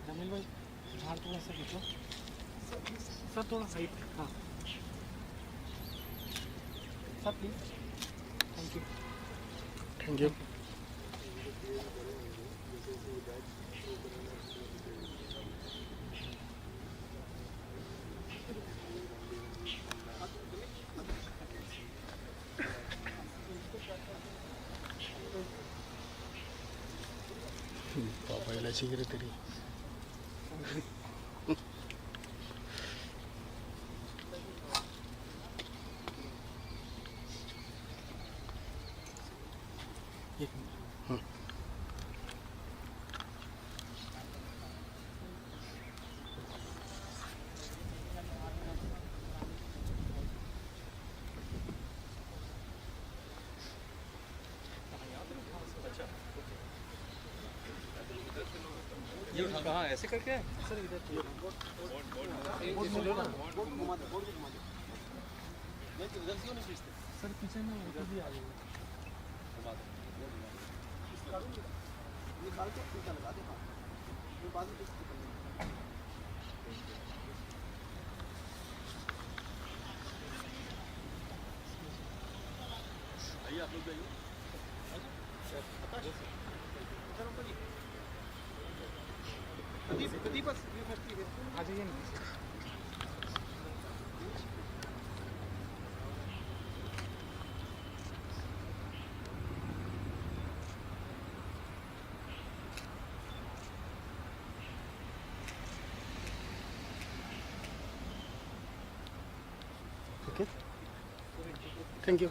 जमील भाई झाड़ थोड़ा सा खींचो सर, थोड़ा साइड। हाँ sir please. Thank you thank you. पापा याला शिकरे तरी कहाँ ऐसे करके सर इधर सर किचन में वो भी आ जाएगा। आइए आप लोग जाइए। आ जाइए ना। Okay thank you.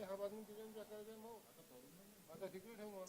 हा बाजून तिकडे करायचं मग आता तिकडे ठेव मग.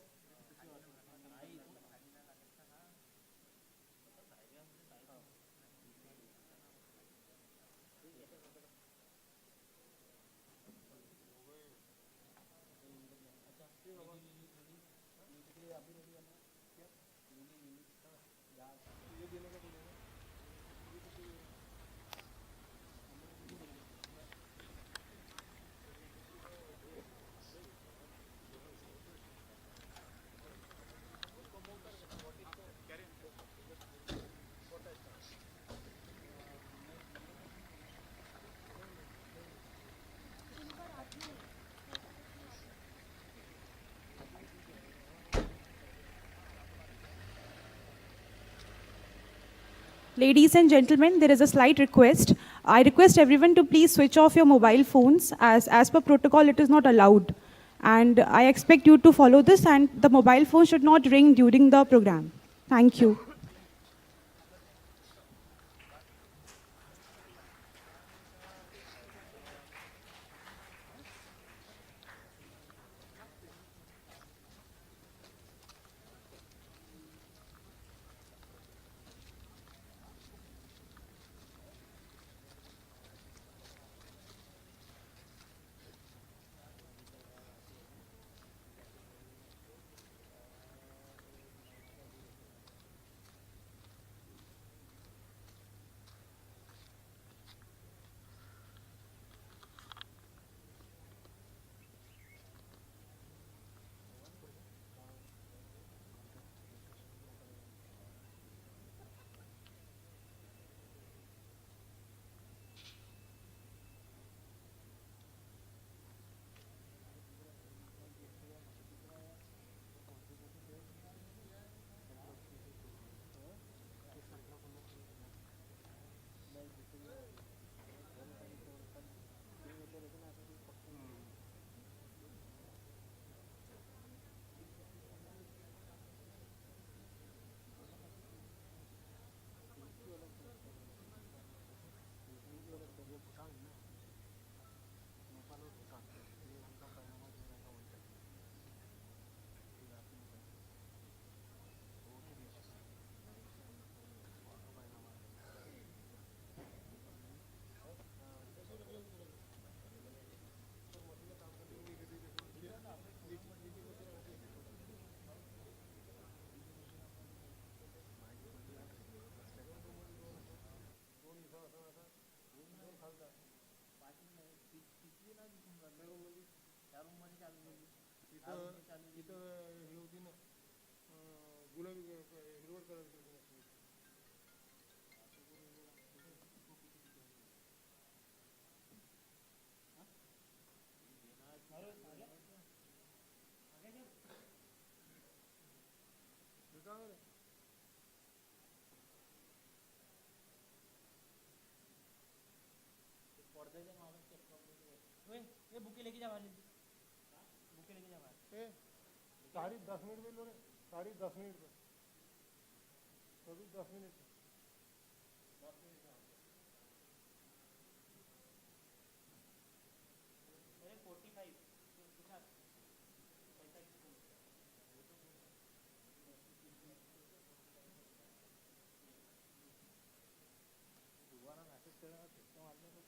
Ladies and gentlemen, there is a slight request. I request everyone to please switch off your mobile phones as per protocol it is not allowed. And I expect you to follow this and the mobile phone should not ring during the program. Thank you. इथं हे होती ना गुलाबी हिरवट कलरची होती ना. Bouquet लेके जा वाले बुके लेके जा वाले सारी 10 मिनट में लो रे सारी 10 मिनट में सभी 10 मिनट अरे 45 दोबारा मैसेज करेगा कितना मारने को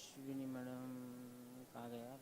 अश्विनी मैडम कहाँ गए यार?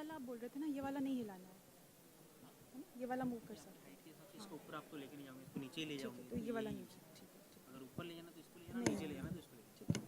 वाला आप बोल रहे थे ना, ये वाला नहीं हिलाना है ना? ये वाला मूव कर सकते हैं। इसको ऊपर आपको लेके नहीं जाऊंगी, इसको नीचे ले ठीक जाऊंगी। है, तो ये वाला नीचे, ठीक है, ठीक अगर ऊपर ले जाना तो इसको ले है। जाना, नहीं, नीचे ले जाना तो इसको ले जाना। ठीक है।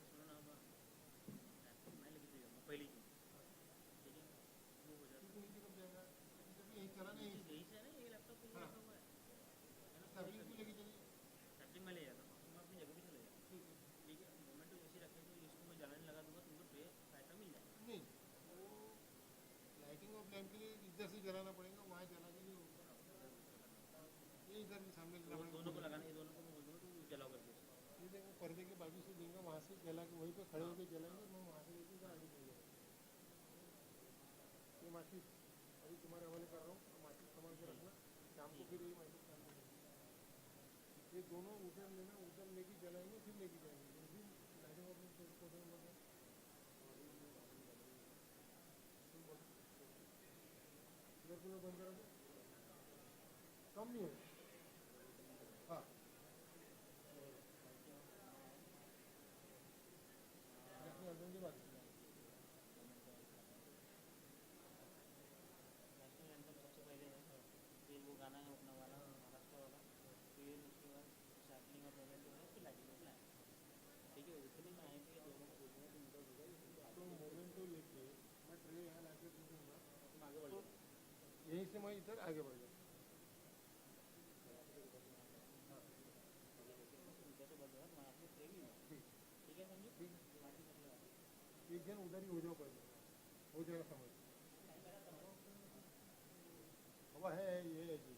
सुनो ना, अब लैपटॉप मैं लेके चले जाऊंगा पहले ही, ठीक है, वो हो जाता क्योंकि नीचे कब जाएगा, जब यही चला है। नहीं यही से है ना, ये लैपटॉप को हाँ। रखा हुआ है ना। फैमिली को लेके चलिए। सैटरडे में ले जाता हूँ, तुम अपनी जगह भी चले जाओ, ठीक है। ठीक है। मोमेंट तो जैसे रखे तो इसको मैं जलाने लगा दूंगा, तुमको पैसा मिल जाएगा। नहीं, वो लाइटिंग और लैम्प के लिए इधर से जलाना पड़ेगा, वहाँ जला के नहीं होगा। ये इधर भी सामने जला पड़ेगा। दोनों को लगाना, ये दोनों को मैं बोल दूंगा तू जलाओ करके इसको। ये देखो पर्दे के बाजू से देंगे, वहाँ से जला के वहीं पे खड़े होकर जलाएंगे, मैं वहाँ से लेके आगे ले जाऊँगा। ये माचिस अभी तुम्हारे हवाले कर रहा हूँ, माचिस संभाल के रखना, शाम को फिर ये माचिस काम करेंगे। ये दोनों उधर लेना, उधर लेके जलाएंगे, फिर लेके जाएंगे, फिर लाइटिंग और पौधे में लगा इधर कूलर बंद करा दो, कम नहीं होगा। हाँ, अपने हस्बैंड की बात की। नेशनल एंथम सबसे पहले है, फिर वो गाना है अपना वाला महाराष्ट्र वाला, फिर उसके बाद सैपलिंग और मोमेंट जो है, फिर लाइटिंग का प्लान, ठीक है। उतने में आएंगे दोनों को बोल दूंगा, तुम उधर हो जाओ, तो मोमेंट तो लेके मैं ट्रे यहाँ ला के दूँगा, तुम आगे बढ़ जाओ। यहीं से मैं इधर आगे बढ़ जाऊँ। हाँ, उधर से बढ़ जाओ, मैं आपको ट्रे भी हूँ, ठीक ठीक है समझो। ठीक बाकी सब लगा दो। एक जन उधर ही हो जाओ, पहले हो जाएगा समझ। हवा है ये है जी,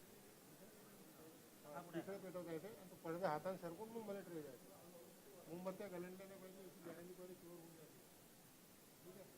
तिकडे पेटवता येते आणि तो पडदे हाताने सरकून मग मला ट्रे जायचं, मोमबत्त्या गलंड्याने पाहिजे, अशी गॅरंटी पहिले चोर होऊन जाते, ठीक आहे.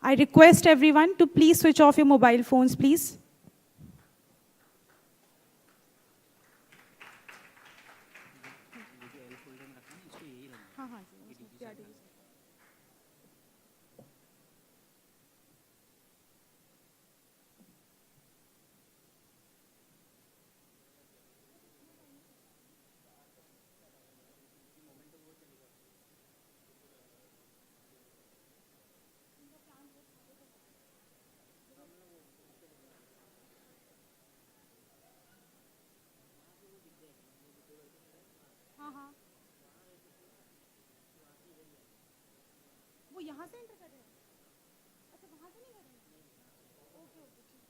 I request everyone to please switch off your mobile phones, please. वो यहाँ से एंटर कर रहे हैं? अच्छा, वहाँ से नहीं कर रहे हैं? ओके ओके ठीक।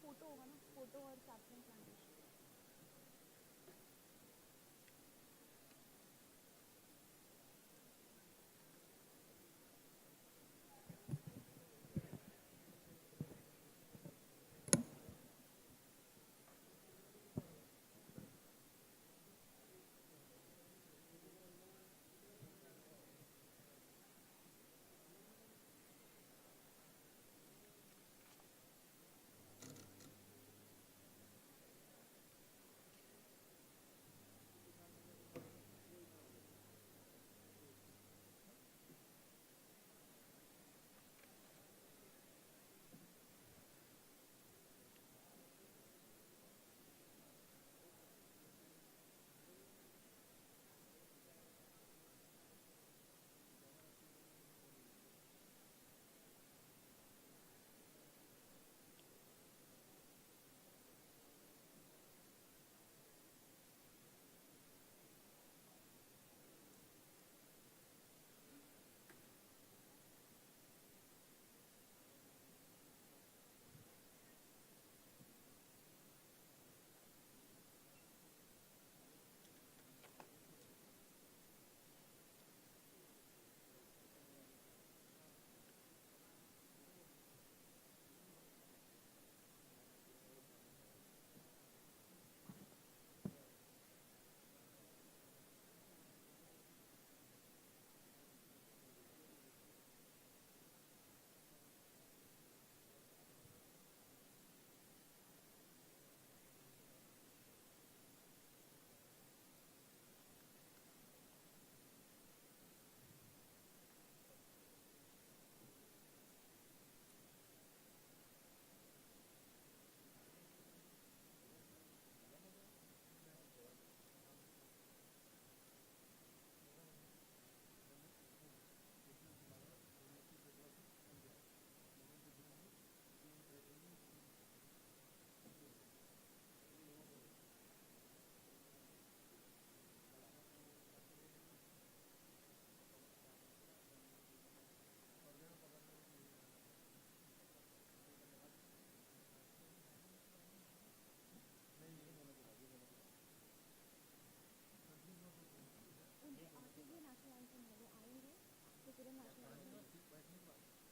फोटो होगा ना, फोटो और कैप्शन प्लांटेशन।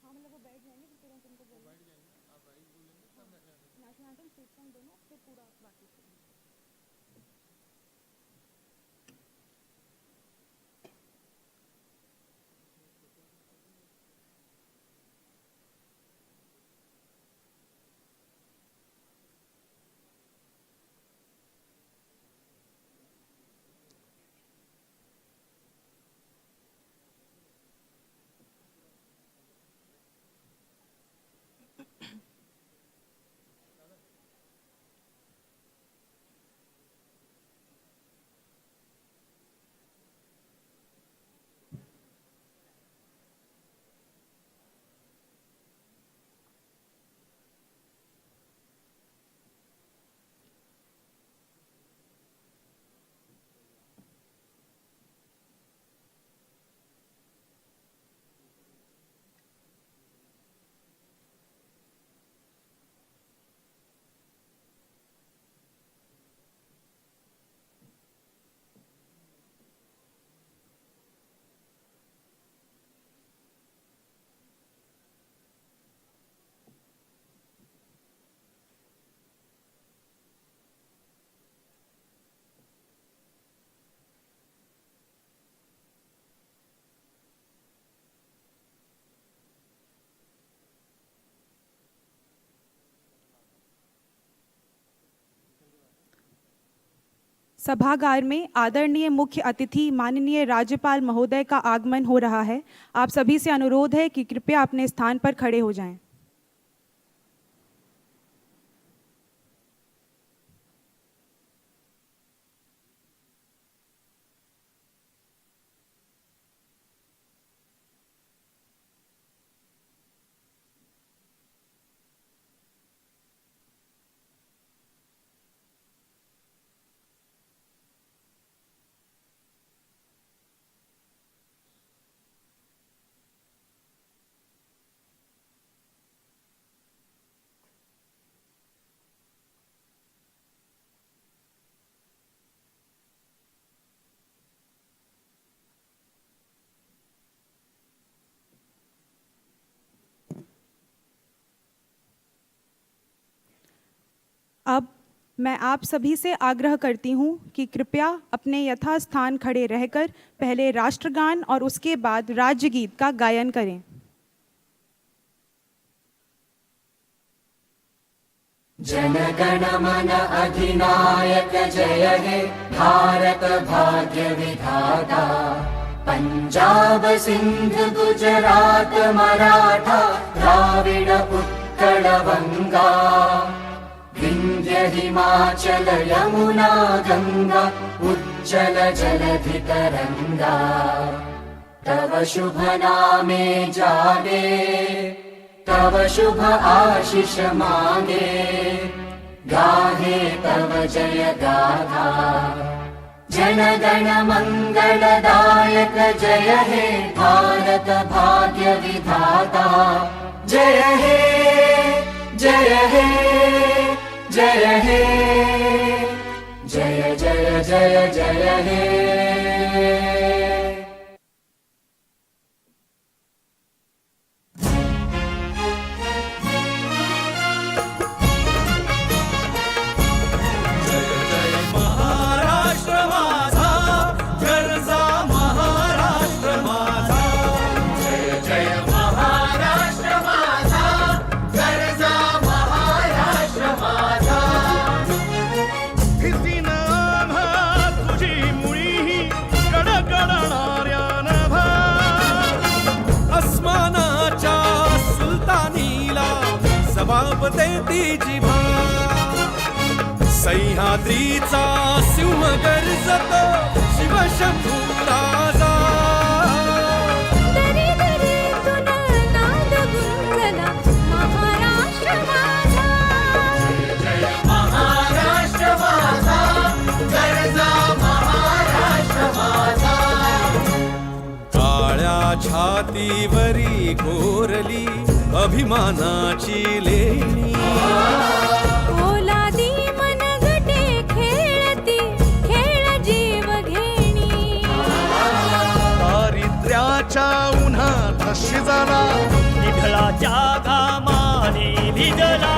हाँ मतलब वो बैठ जाएंगे फिर तुरंत उनको बोलो, बैठ जाएंगे, आप राइट बोलेंगे तो नेशनल एंथम स्टेट सॉन्ग दोनों फिर पूरा बाकी करेंगे। सभागार में आदरणीय मुख्य अतिथि माननीय राज्यपाल महोदय का आगमन हो रहा है। आप सभी से अनुरोध है कि कृपया अपने स्थान पर खड़े हो जाएं। अब मैं आप सभी से आग्रह करती हूँ कि कृपया अपने यथास्थान खड़े रहकर पहले राष्ट्रगान और उसके बाद राज्य गीत का गायन करें। जनगण मन अधिनायक जय हे भारत भाग्य विधाता, पंजाब सिंध गुजरात मराठा द्राविड उत्कल बंगा, विंध्य हिमाचल यमुना गंगा उज्जल जलधि तरंगा, तव शुभ नामे जागे तव शुभ आशीष मांगे, गाहे तव जय गाथा, जन गण मंगलदायक जय हे भारत भाग्य विधाता, जय हे जय हे जय हे जय जय जय जय हे। देती जिभा सह्याद्रीचा सिंह गर्जतो शिवशंभू राजा, दरी दरीतून नाद गुंजला महाराष्ट्र माझा, जय महाराष्ट्र माझा, गर्जा महाराष्ट्र माझा, काळ्या छातीवरी कोरली अभिमानाची लेणी, ओलादी मनगटे खेळती खेळ जीव घेणी, दारिद्र्याच्या उन्हात शिजला निधळाच्या घामाने भिजला,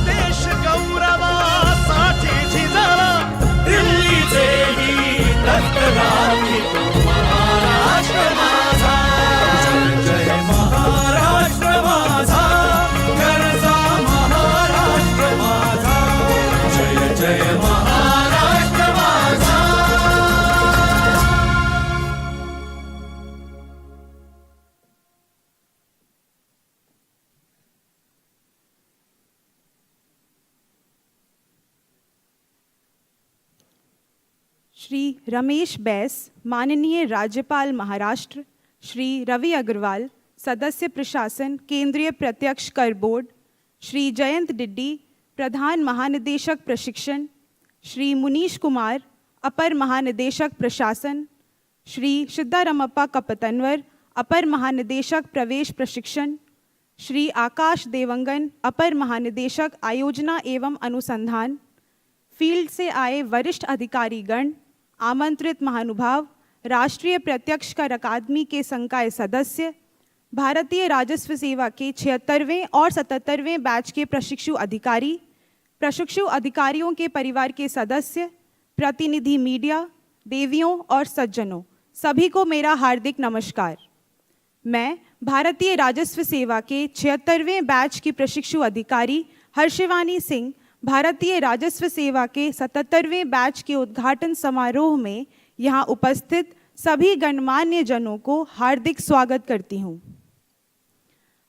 देश गौरवासाठी झिजला, दिल्लीचेही रक्त राखी महाराष्ट्र माझा, जय महाराष्ट्र माझा, गरजा महाराष्ट्र माझा, जय जय महाराष्ट्र माझा। श्री रमेश बैस, माननीय राज्यपाल महाराष्ट्र, श्री रवि अग्रवाल, सदस्य प्रशासन केंद्रीय प्रत्यक्ष कर बोर्ड, श्री जयंत डिड्डी, प्रधान महानिदेशक प्रशिक्षण, श्री मुनीश कुमार, अपर महानिदेशक प्रशासन, श्री सिद्धारमप्पा कपतनवर, अपर महानिदेशक प्रवेश प्रशिक्षण, श्री आकाश देवंगन, अपर महानिदेशक आयोजना एवं अनुसंधान, फील्ड से आए वरिष्ठ अधिकारीगण, आमंत्रित महानुभाव, राष्ट्रीय प्रत्यक्ष कर अकादमी के संकाय सदस्य, भारतीय राजस्व सेवा के 76वें और 77वें बैच के प्रशिक्षु अधिकारी, प्रशिक्षु अधिकारियों के परिवार के सदस्य, प्रतिनिधि मीडिया, देवियों और सज्जनों, सभी को मेरा हार्दिक नमस्कार। मैं भारतीय राजस्व सेवा के 76वें बैच की प्रशिक्षु अधिकारी हर्षवानी सिंह भारतीय राजस्व सेवा के 77वें बैच के उद्घाटन समारोह में यहाँ उपस्थित सभी गणमान्य जनों को हार्दिक स्वागत करती हूँ।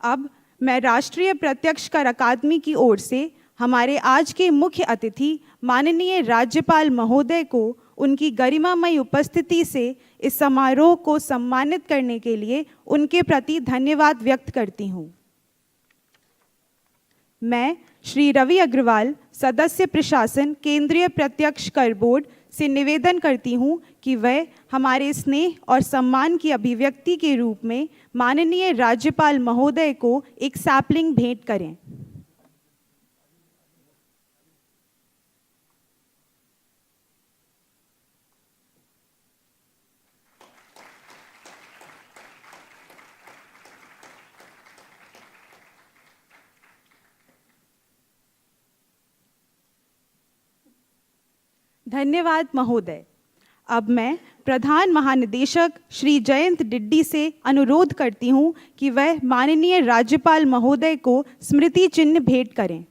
अब मैं राष्ट्रीय प्रत्यक्ष कर अकादमी की ओर से हमारे आज के मुख्य अतिथि माननीय राज्यपाल महोदय को उनकी गरिमामय उपस्थिति से इस समारोह को सम्मानित करने के लिए उनके प्रति धन्यवाद व्यक्त करती हूँ। मैं श्री रवि अग्रवाल, सदस्य प्रशासन केंद्रीय प्रत्यक्ष कर बोर्ड से निवेदन करती हूँ कि वह हमारे स्नेह और सम्मान की अभिव्यक्ति के रूप में माननीय राज्यपाल महोदय को एक सैपलिंग भेंट करें। धन्यवाद महोदय। अब मैं प्रधान महानिदेशक श्री जयंत डिड्डी से अनुरोध करती हूं कि वह माननीय राज्यपाल महोदय को स्मृति चिन्ह भेंट करें।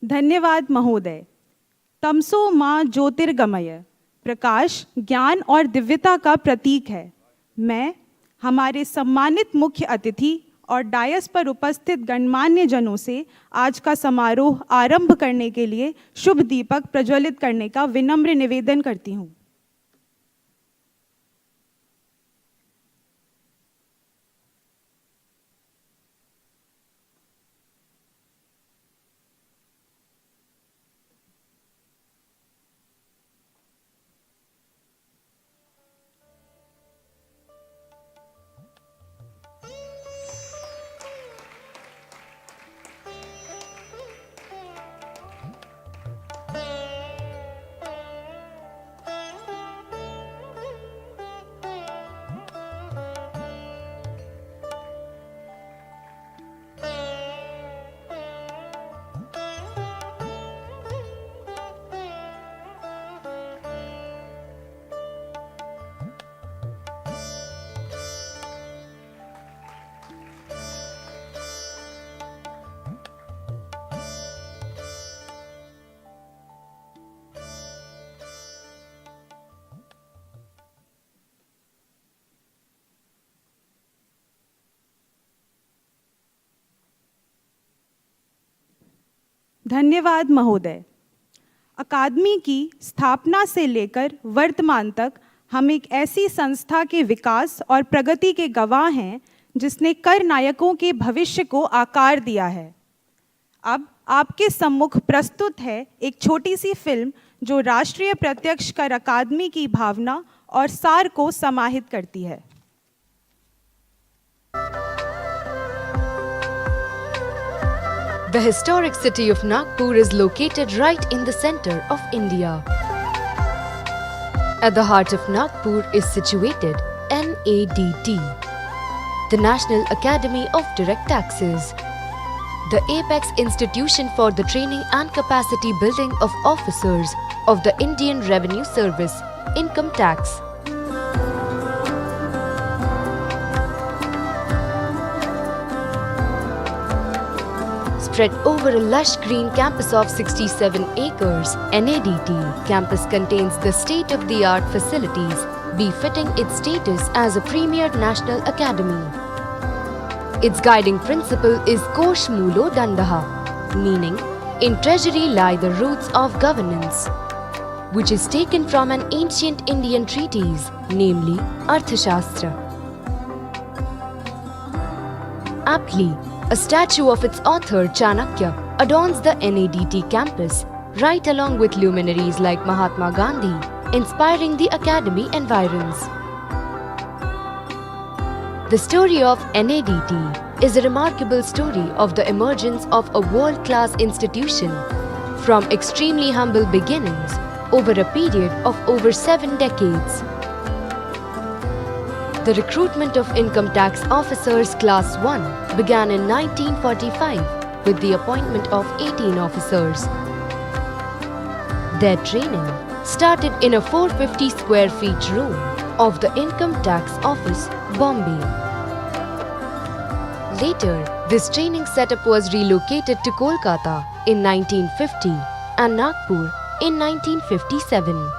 धन्यवाद महोदय। तमसो मां ज्योतिर्गमय, प्रकाश ज्ञान और दिव्यता का प्रतीक है। मैं हमारे सम्मानित मुख्य अतिथि और डायस पर उपस्थित गणमान्य जनों से आज का समारोह आरंभ करने के लिए शुभ दीपक प्रज्वलित करने का विनम्र निवेदन करती हूँ। धन्यवाद महोदय। अकादमी की स्थापना से लेकर वर्तमान तक हम एक ऐसी संस्था के विकास और प्रगति के गवाह हैं जिसने कर नायकों के भविष्य को आकार दिया है। अब आपके सम्मुख प्रस्तुत है एक छोटी सी फिल्म जो राष्ट्रीय प्रत्यक्ष कर अकादमी की भावना और सार को समाहित करती है। The historic city of Nagpur is located right in the center of India. At the heart of Nagpur is situated NADT, the National Academy of Direct Taxes, the apex institution for the training and capacity building of officers of the Indian Revenue Service, Income Tax. Spread over a lush green campus of 67 acres, NADT campus contains the state-of-the-art facilities befitting its status as a premier national academy. Its guiding principle is Kosh Mulo Dandaha, meaning in treasury lie the roots of governance, which is taken from an ancient Indian treatise, namely Arthashastra. Aptly, a statue of its author Chanakya adorns the NADT campus, right along with luminaries like Mahatma Gandhi, inspiring the academy environs. The story of NADT is a remarkable story of the emergence of a world-class institution from extremely humble beginnings over a period of over 7 decades. The recruitment of income tax officers class 1 began in 1945 with the appointment of 18 officers. Their training started in a 450 square feet room of the Income Tax Office, Bombay. Later, this training setup was relocated to Kolkata in 1950 and Nagpur in 1957.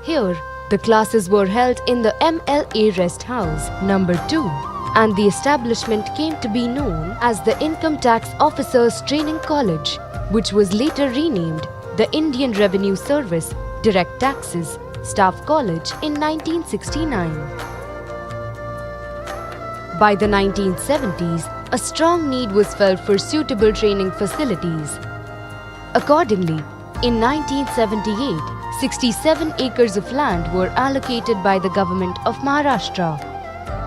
Here, the classes were held in the MLA Rest House, number 2, and the establishment came to be known as the Income Tax Officers Training College, which was later renamed the Indian Revenue Service Direct Taxes Staff College in 1969. By the 1970s, a strong need was felt for suitable training facilities. Accordingly, in 1978, 67 acres of land were allocated by the government of Maharashtra.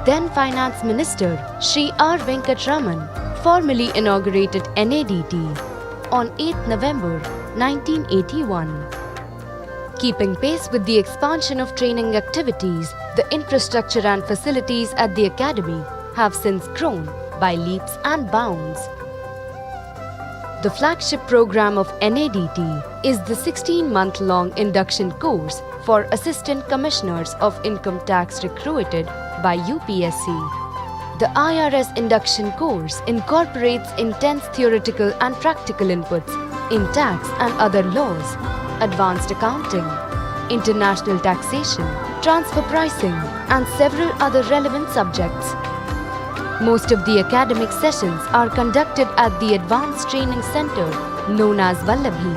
Then Finance Minister Shri R. Venkatraman formally inaugurated NADT on 8 November 1981. Keeping pace with the expansion of training activities, the infrastructure and facilities at the academy have since grown by leaps and bounds. The flagship program of NADT is the 16-month-long induction course for Assistant Commissioners of Income Tax recruited by UPSC. The IRS induction course incorporates intense theoretical and practical inputs in tax and other laws, advanced accounting, international taxation, transfer pricing, and several other relevant subjects. Most of the academic sessions are conducted at the Advanced Training Center known as Vallabhi.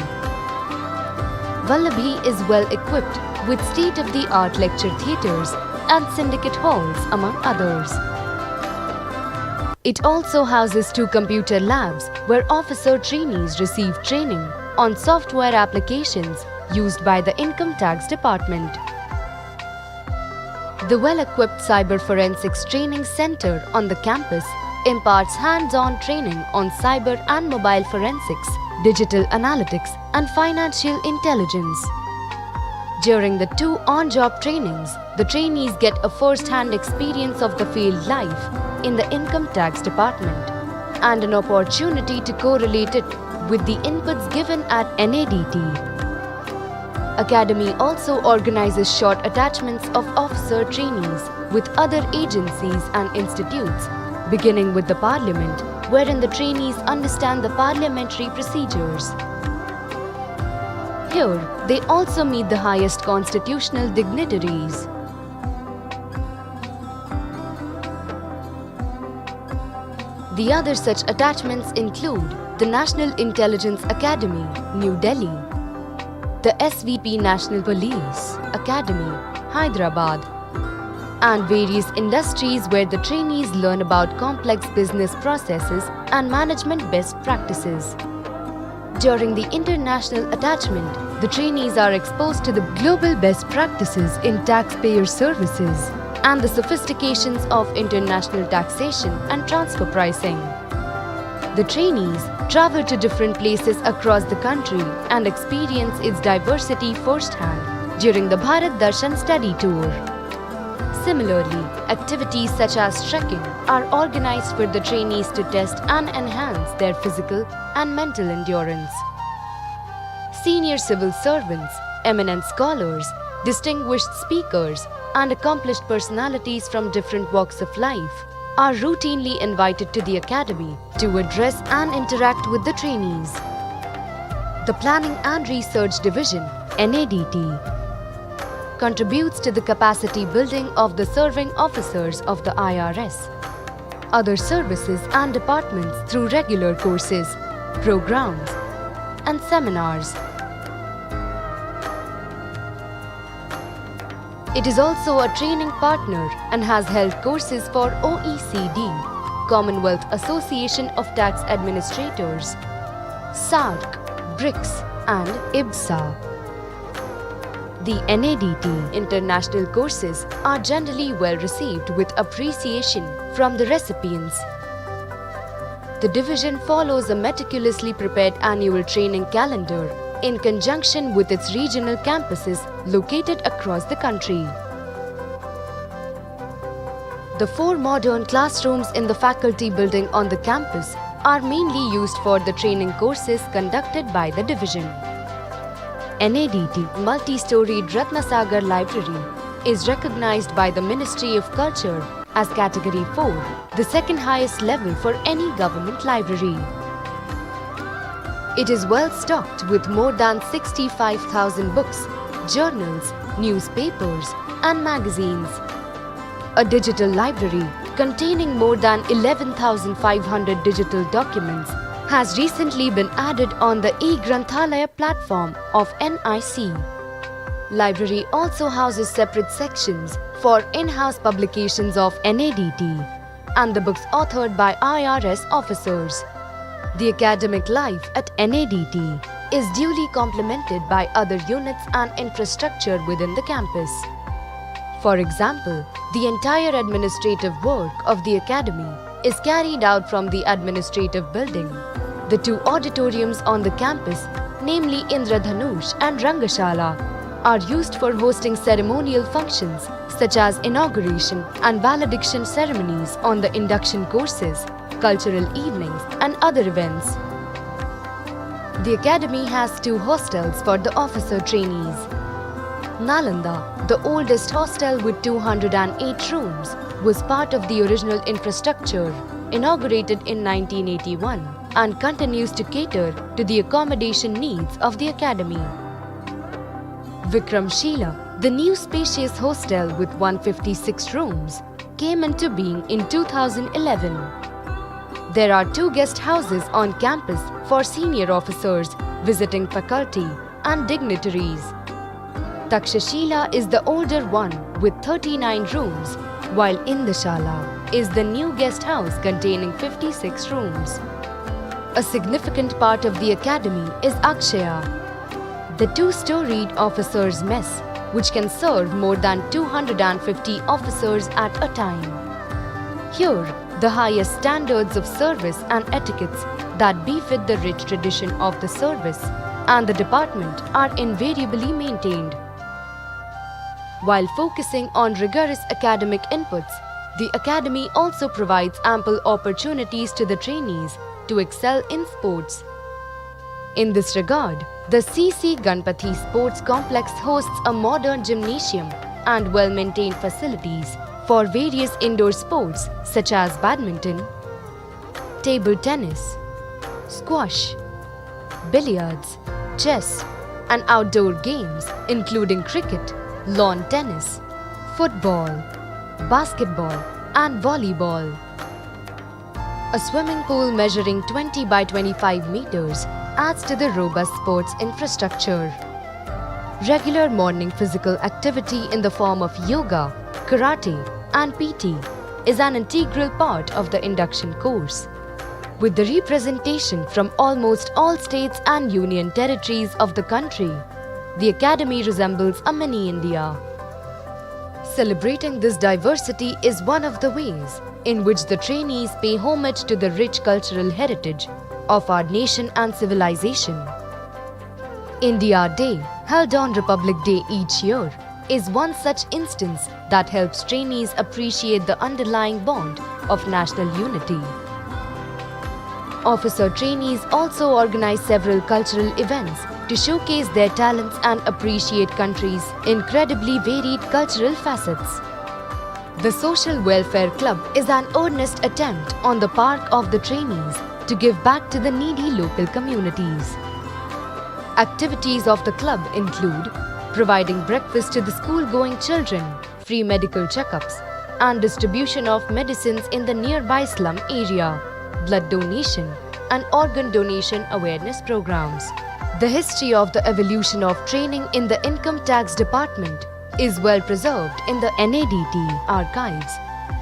Vallabhi is well equipped with state-of-the-art lecture theatres and syndicate halls among others. It also houses 2 computer labs where officer trainees receive training on software applications used by the Income Tax Department. The well-equipped Cyber Forensics Training Center on the campus imparts hands-on training on cyber and mobile forensics, digital analytics, and financial intelligence. During the 2 on-job trainings, the trainees get a first-hand experience of the field life in the Income Tax Department and an opportunity to correlate it with the inputs given at NADT. Academy also organizes short attachments of officer trainees with other agencies and institutes, beginning with the Parliament, wherein the trainees understand the parliamentary procedures. Here, they also meet the highest constitutional dignitaries. The other such attachments include the National Intelligence Academy, New Delhi, the SVP National Police Academy, Hyderabad, and various industries where the trainees learn about complex business processes and management best practices. During the international attachment, the trainees are exposed to the global best practices in taxpayer services and the sophistications of international taxation and transfer pricing. The trainees travel to different places across the country and experience its diversity firsthand during the Bharat Darshan study tour. Similarly, activities such as trekking are organized for the trainees to test and enhance their physical and mental endurance. Senior civil servants, eminent scholars, distinguished speakers, and accomplished personalities from different walks of life are routinely invited to the academy to address and interact with the trainees. The Planning and Research Division, NADT, contributes to the capacity building of the serving officers of the IRS, other services and departments through regular courses, programs, and seminars. It is also a training partner and has held courses for OECD, Commonwealth Association of Tax Administrators, SARC, BRICS, and IBSA. The NADT international courses are generally well received with appreciation from the recipients. The division follows a meticulously prepared annual training calendar in conjunction with its regional campuses located across the country. The 4 modern classrooms in the faculty building on the campus are mainly used for the training courses conducted by the division. NADT multi-storied Ratnasagar Library is recognized by the Ministry of Culture as Category 4, the second highest level for any government library. It is well stocked with more than 65,000 books, journals, newspapers, and magazines. A digital library containing more than 11,500 digital documents has recently been added on the e-Granthalaya platform of NIC. Library also houses separate sections for in-house publications of NADT and the books authored by IRS officers. The academic life at NADT is duly complemented by other units and infrastructure within the campus. For example, the entire administrative work of the academy is carried out from the administrative building. The two auditoriums on the campus, namely Indradhanush and Rangashala, are used for hosting ceremonial functions such as inauguration and valediction ceremonies on the induction courses, cultural evenings, and other events. The academy has two hostels for the officer trainees. Nalanda, the oldest hostel with 208 rooms, was part of the original infrastructure, inaugurated in 1981, and continues to cater to the accommodation needs of the academy. Vikramshila, the new spacious hostel with 156 rooms, came into being in 2011. There are two guest houses on campus for senior officers, visiting faculty, and dignitaries. Takshashila is the older one with 39 rooms, while Indashala is the new guest house containing 56 rooms. A significant part of the academy is Akshaya, the two-storied officers' mess, which can serve more than 250 officers at a time. Here, the highest standards of service and etiquettes that befit the rich tradition of the service and the department are invariably maintained. While focusing on rigorous academic inputs, the academy also provides ample opportunities to the trainees to excel in sports. In this regard, the C.C. Ganpati Sports Complex hosts a modern gymnasium and well-maintained facilities for various indoor sports such as badminton, table tennis, squash, billiards, chess, and outdoor games including cricket, lawn tennis, football, basketball, and volleyball. A swimming pool measuring 20 by 25 meters adds to the robust sports infrastructure. Regular morning physical activity in the form of yoga, karate, and PT is an integral part of the induction course. With the representation from almost all states and union territories of the country, the academy resembles a mini India. Celebrating this diversity is one of the ways in which the trainees pay homage to the rich cultural heritage of our nation and civilization. India Day, held on Republic Day each year, is one such instance that helps trainees appreciate the underlying bond of national unity. Officer trainees also organize several cultural events to showcase their talents and appreciate country's incredibly varied cultural facets. The Social Welfare Club is an earnest attempt on the part of the trainees to give back to the needy local communities. Activities of the club include providing breakfast to the school-going children, free medical checkups, and distribution of medicines in the nearby slum area, blood donation, and organ donation awareness programs. The history of the evolution of training in the Income Tax Department is well preserved in the NADT archives,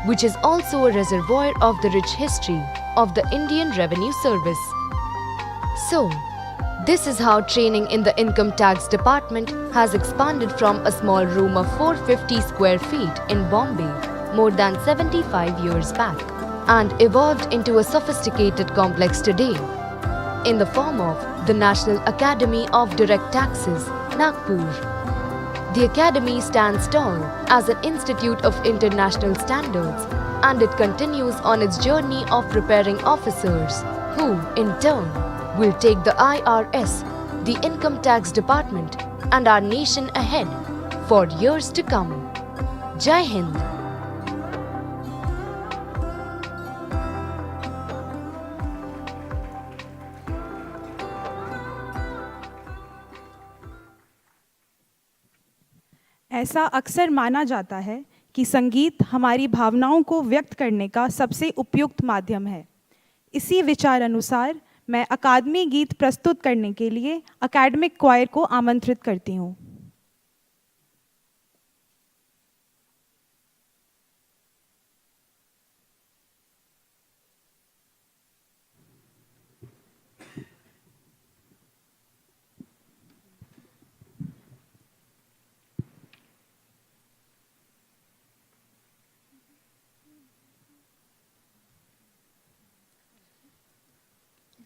which is also a reservoir of the rich history of the Indian Revenue Service. So, this is how training in the Income Tax Department has expanded from a small room of 450 square feet in Bombay more than 75 years back and evolved into a sophisticated complex today in the form of the National Academy of Direct Taxes, Nagpur. The Academy stands tall as an institute of international standards, and it continues on its journey of preparing officers who, in turn, will take the IRS, the Income Tax Department, and our nation ahead for years to come. Jai Hind! ऐसा अक्सर माना जाता है कि संगीत हमारी भावनाओं को व्यक्त करने का सबसे उपयुक्त माध्यम है। इसी विचार अनुसार मैं अकादमी गीत प्रस्तुत करने के लिए अकादमिक क्वायर को आमंत्रित करती हूँ।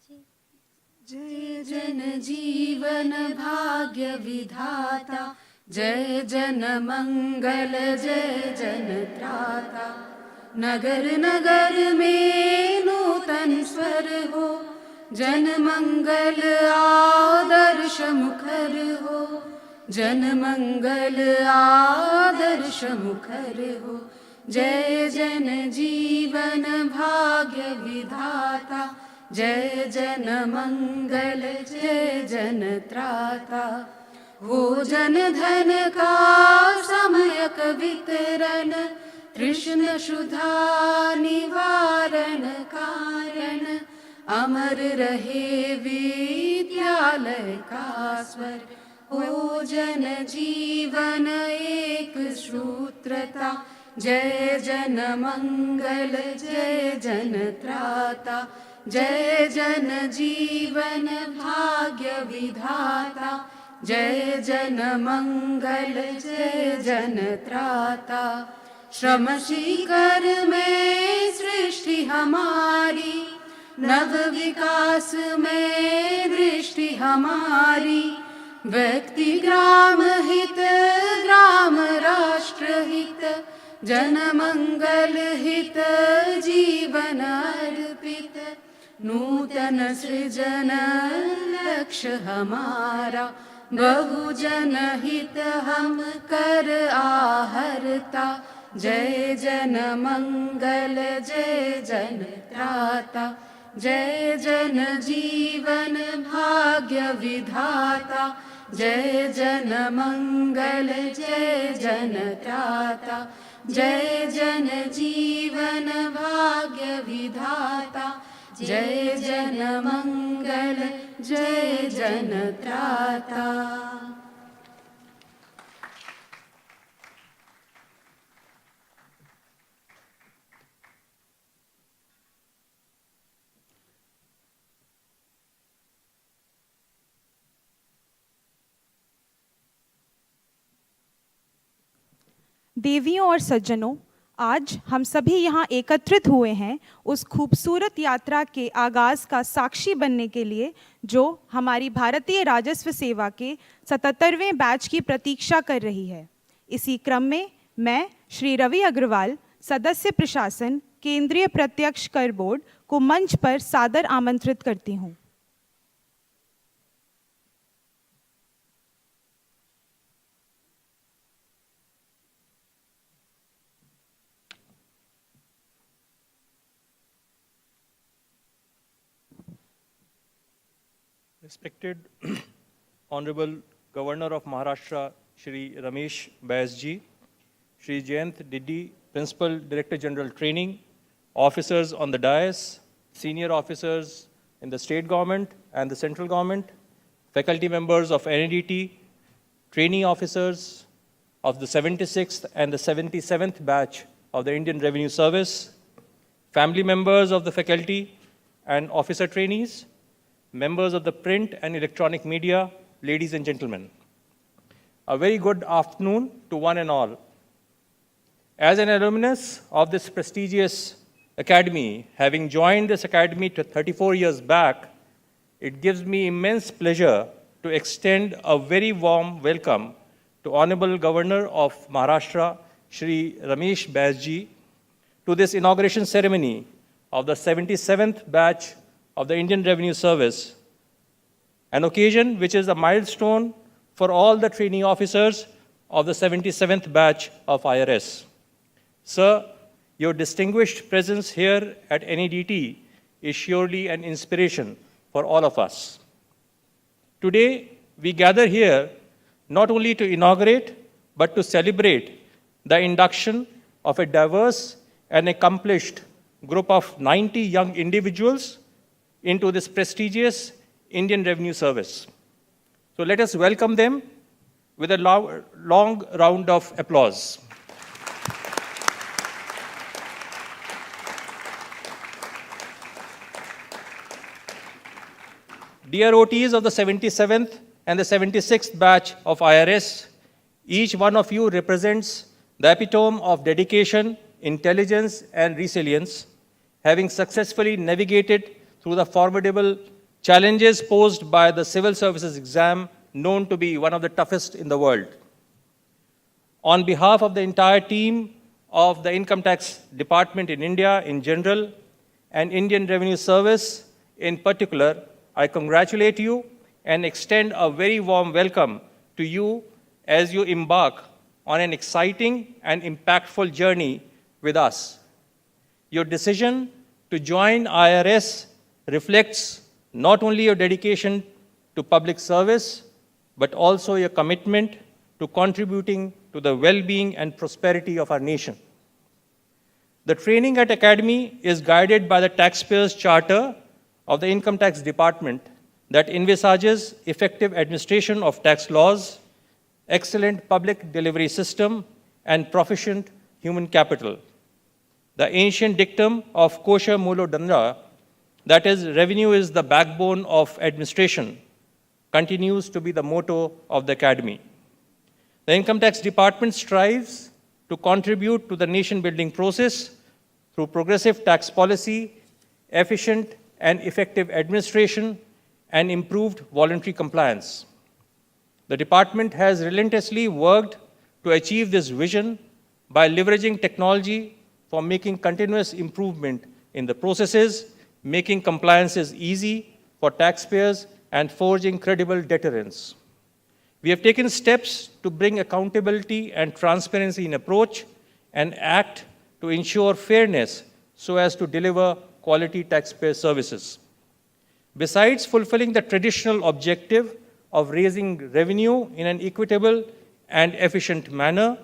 जय जन जीवन भाग्य विधाता, जय जन मंगल जय जन त्राता। नगर नगर में नूतन स्वर हो, जन मंगल आदर्श मुखर हो, जन मंगल आदर्श मुखर हो। जय जन जीवन भाग्य विधाता, जय जन मंगल जय जन त्राता। हो जन धन का समयक वितरण, तृष्ण क्षुधा निवारण कारण। अमर रहे विद्यालय का स्वर, हो जन जीवन एक सूत्रता। जय जन मंगल जय जन त्राता, जय जन जीवन भाग्य विधाता, जय जन मंगल जय जन त्राता। श्रम शिखर में सृष्टि हमारी, नव विकास में दृष्टि हमारी। व्यक्ति ग्राम हित, ग्राम राष्ट्र हित, जन मंगल हित जीवन अर्पित। नूतन सृजन लक्ष्य हमारा, बहुजन हित हम कर आहरता। जय जन मंगल जय जन त्राता, जय जन जीवन भाग्य विधाता। जय जन मंगल जय जन त्राता, जय जन जीवन भाग्य विधाता। जय जन मंगल जय जन त्राता। देवियों और सज्जनों, आज हम सभी यहाँ एकत्रित हुए हैं उस खूबसूरत यात्रा के आगाज़ का साक्षी बनने के लिए जो हमारी भारतीय राजस्व सेवा के 77वें बैच की प्रतीक्षा कर रही है। इसी क्रम में मैं श्री रवि अग्रवाल, सदस्य प्रशासन, केंद्रीय प्रत्यक्ष कर बोर्ड को मंच पर सादर आमंत्रित करती हूँ। Respected Honorable Governor of Maharashtra, Shri Ramesh Bains ji, Shri Jayant Diddi, Principal Director General Training, officers on the dais, senior officers in the state government and the central government, faculty members of NADT, trainee officers of the 76th and the 77th batch of the Indian Revenue Service, family members of the faculty and officer trainees, members of the print and electronic media, ladies and gentlemen. A very good afternoon to one and all. As an alumnus of this prestigious academy, having joined this academy 34 years back, it gives me immense pleasure to extend a very warm welcome to Hon'ble Governor of Maharashtra, Shri Ramesh Bains ji, to this inauguration ceremony of the 77th batch of the Indian Revenue Service, an occasion which is a milestone for all the trainee officers of the 77th batch of IRS. Sir, your distinguished presence here at NADT is surely an inspiration for all of us. Today, we gather here not only to inaugurate, but to celebrate the induction of a diverse and accomplished group of 90 young individuals into this prestigious Indian Revenue Service. So let us welcome them with a long round of applause. Dear OTs of the 77th and the 76th batch of IRS, each one of you represents the epitome of dedication, intelligence, and resilience, having successfully navigated through the formidable challenges posed by the civil services exam, known to be one of the toughest in the world. On behalf of the entire team of the Income Tax Department in India in general and Indian Revenue Service in particular, I congratulate you and extend a very warm welcome to you as you embark on an exciting and impactful journey with us. Your decision to join IRS reflects not only your dedication to public service, but also your commitment to contributing to the well-being and prosperity of our nation. The training at Academy is guided by the Taxpayers' Charter of the Income Tax Department that envisages effective administration of tax laws, excellent public delivery system, and proficient human capital. The ancient dictum of Kosher Mulo Danda, that is, revenue is the backbone of administration, continues to be the motto of the Academy. The Income Tax Department strives to contribute to the nation-building process through progressive tax policy, efficient and effective administration, and improved voluntary compliance. The department has relentlessly worked to achieve this vision by leveraging technology for making continuous improvement in the processes, making compliances easy for taxpayers, and forging credible deterrence. We have taken steps to bring accountability and transparency in approach and act to ensure fairness so as to deliver quality taxpayer services. Besides fulfilling the traditional objective of raising revenue in an equitable and efficient manner,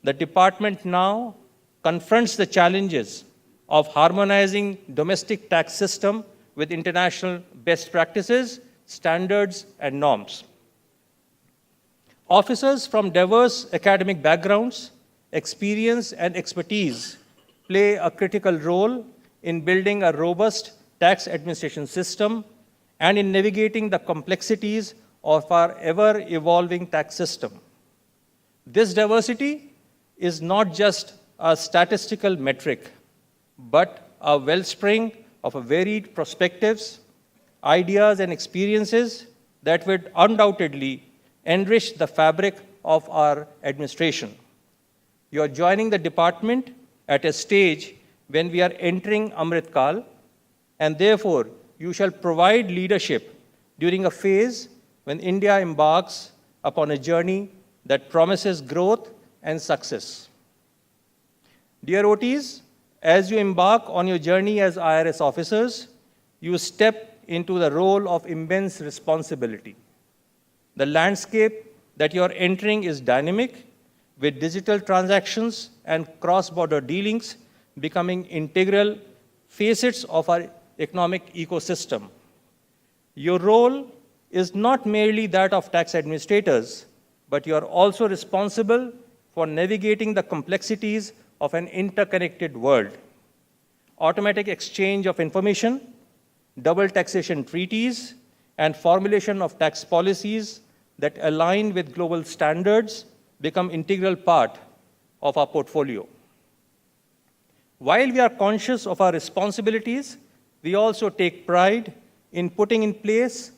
the department now confronts the challenges of harmonizing domestic tax system with international best practices, standards, and norms. Officers from diverse academic backgrounds, experience, and expertise play a critical role in building a robust tax administration system and in navigating the complexities of our ever-evolving tax system. This diversity is not just a statistical metric, but a wellspring of a varied perspectives, ideas, and experiences that would undoubtedly enrich the fabric of our administration. You are joining the department at a stage when we are entering Amrit Kal, and therefore you shall provide leadership during a phase when India embarks upon a journey that promises growth and success. Dear OTs, as you embark on your journey as IRS officers, you step into the role of immense responsibility. The landscape that you are entering is dynamic, with digital transactions and cross-border dealings becoming integral facets of our economic ecosystem. Your role is not merely that of tax administrators, but you are also responsible for navigating the complexities of an interconnected world. Automatic exchange of information, double taxation treaties, and formulation of tax policies that align with global standards become integral part of our portfolio. While we are conscious of our responsibilities, we also take pride in putting in place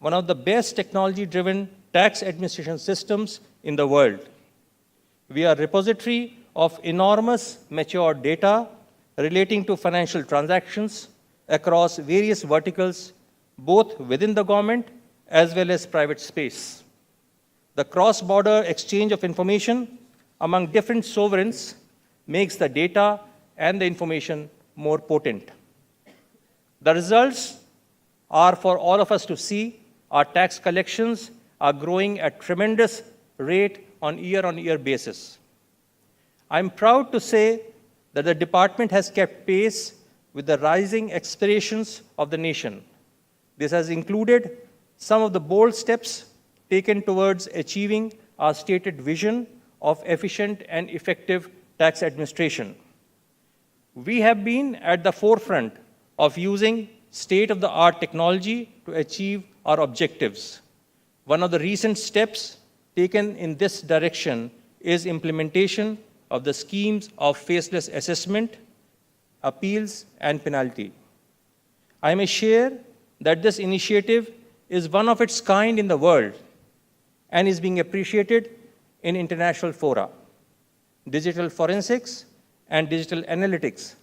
one of the best technology-driven tax administration systems in the world. We are a repository of enormous mature data relating to financial transactions across various verticals, both within the government as well as private space. The cross-border exchange of information among different sovereigns makes the data and the information more potent. The results are for all of us to see. Our tax collections are growing at tremendous rate on year-on-year basis. I'm proud to say that the department has kept pace with the rising aspirations of the nation. This has included some of the bold steps taken towards achieving our stated vision of efficient and effective tax administration. We have been at the forefront of using state-of-the-art technology to achieve our objectives. One of the recent steps taken in this direction is implementation of the schemes of faceless assessment, appeals, and penalty. I may share that this initiative is one of its kind in the world and is being appreciated in international fora. Digital forensics and digital analytics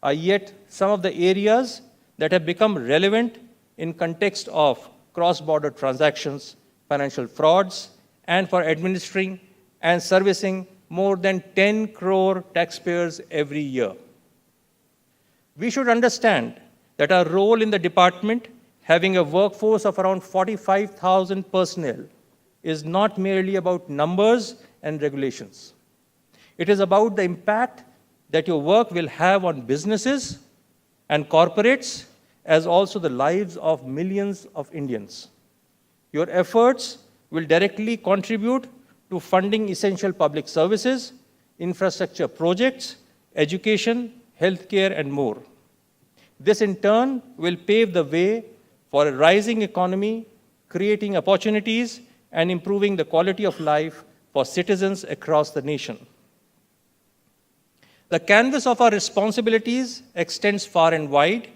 are yet some of the areas that have become relevant in context of cross-border transactions, financial frauds, and for administering and servicing more than 10 crore taxpayers every year. We should understand that our role in the department, having a workforce of around 45,000 personnel, is not merely about numbers and regulations. It is about the impact that your work will have on businesses and corporates, as also the lives of millions of Indians. Your efforts will directly contribute to funding essential public services, infrastructure projects, education, healthcare, and more. This in turn will pave the way for a rising economy, creating opportunities and improving the quality of life for citizens across the nation. The canvas of our responsibilities extends far and wide,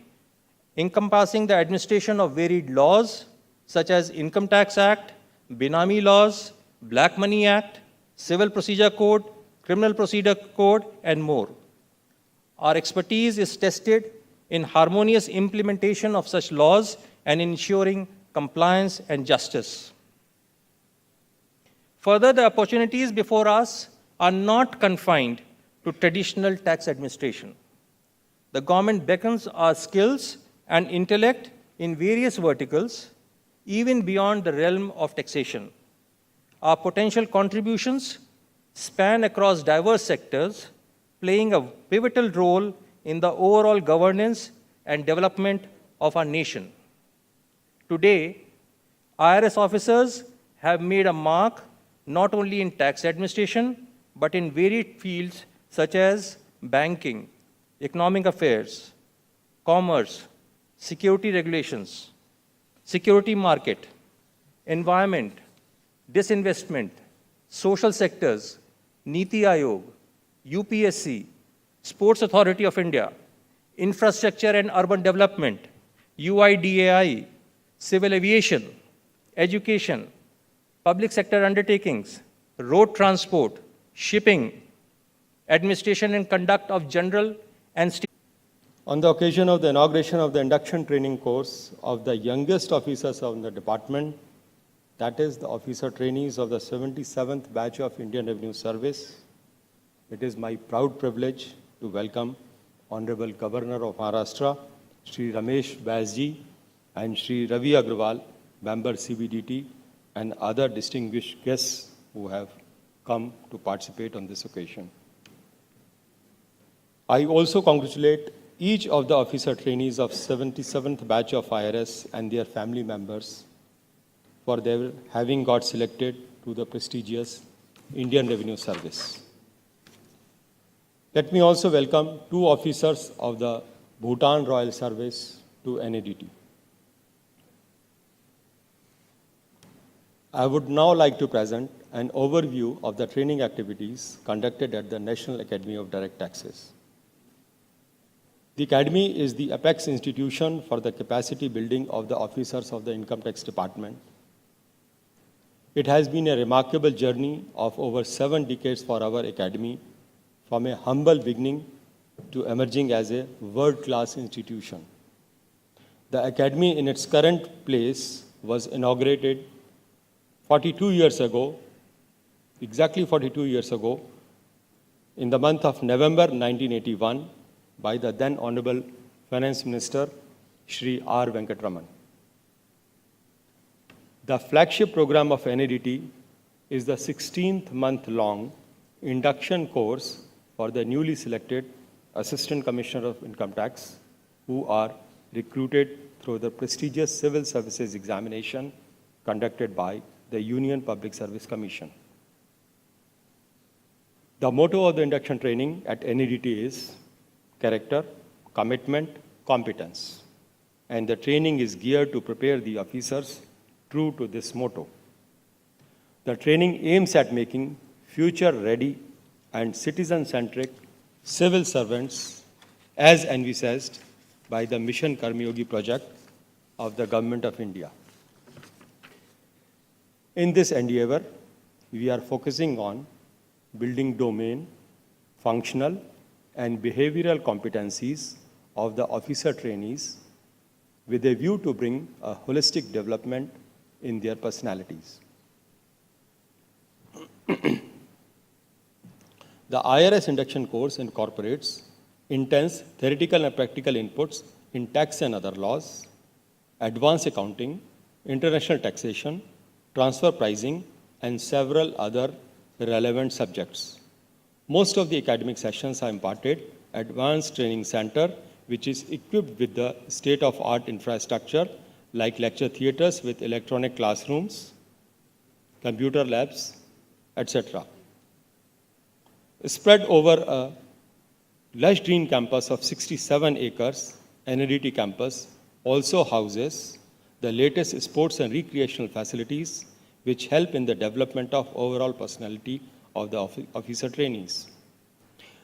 encompassing the administration of varied laws such as Income Tax Act, Benami laws, Black Money Act, Civil Procedure Code, Criminal Procedure Code, and more. Our expertise is tested in harmonious implementation of such laws and ensuring compliance and justice. Further, the opportunities before us are not confined to traditional tax administration. The government beckons our skills and intellect in various verticals, even beyond the realm of taxation. Our potential contributions span across diverse sectors, playing a pivotal role in the overall governance and development of our nation. Today, IRS officers have made a mark not only in tax administration, but in varied fields such as banking, economic affairs, commerce, security regulations, security market, environment, disinvestment, social sectors, Niti Aayog, UPSC, Sports Authority of India, infrastructure and urban development, UIDAI, civil aviation, education, public sector undertakings, road transport, shipping, administration and conduct of general and state. On the occasion of the inauguration of the induction training course of the youngest officers of the department, that is the officer trainees of the 77th batch of Indian Revenue Service, it is my proud privilege to welcome Hon'ble Governor of Maharashtra, Shri Ramesh Baisji, and Shri Ravi Agrawal, member CBDT, and other distinguished guests who have come to participate on this occasion. I also congratulate each of the officer trainees of 77th batch of IRS and their family members for their having got selected to the prestigious Indian Revenue Service. Let me also welcome two officers of the Bhutan Royal Service to NADT. I would now like to present an overview of the training activities conducted at the National Academy of Direct Taxes. The Academy is the apex institution for the capacity building of the officers of the Income Tax Department. It has been a remarkable journey of over 7 decades for our Academy, from a humble beginning to emerging as a world-class institution. The Academy in its current place was inaugurated 42 years ago, exactly 42 years ago, in the month of November 1981, by the then Honorable Finance Minister, Shri R. Venkatraman. The flagship program of NADT is the 16th month-long induction course for the newly selected Assistant Commissioner of Income Tax, who are recruited through the prestigious Civil Services examination conducted by the Union Public Service Commission. The motto of the induction training at NADT is character, commitment, competence. And the training is geared to prepare the officers true to this motto. The training aims at making future-ready and citizen-centric civil servants as envisaged by the Mission Karmayogi project of the Government of India. In this endeavor, we are focusing on building domain, functional, and behavioral competencies of the officer trainees with a view to bring a holistic development in their personalities. The IRS induction course incorporates intense theoretical and practical inputs in tax and other laws, advanced accounting, international taxation, transfer pricing, and several other relevant subjects. Most of the academic sessions are imparted at Advanced Training Center, which is equipped with the state-of-art infrastructure like lecture theaters with electronic classrooms, computer labs, etc. Spread over a lush green campus of 67 acres, NADT campus also houses the latest sports and recreational facilities which help in the development of overall personality of the officer trainees.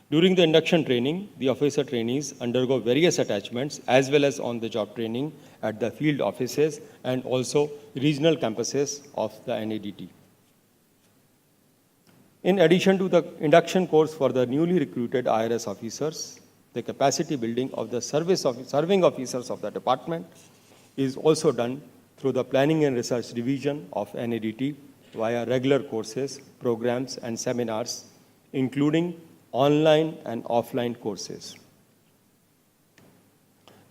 During the induction training, the officer trainees undergo various attachments as well as on-the-job training at the field offices and also regional campuses of the NADT. In addition to the induction course for the newly recruited IRS officers, the capacity building of the serving officers of the department is also done through the Planning and Research Division of NADT via regular courses, programs, and seminars, including online and offline courses.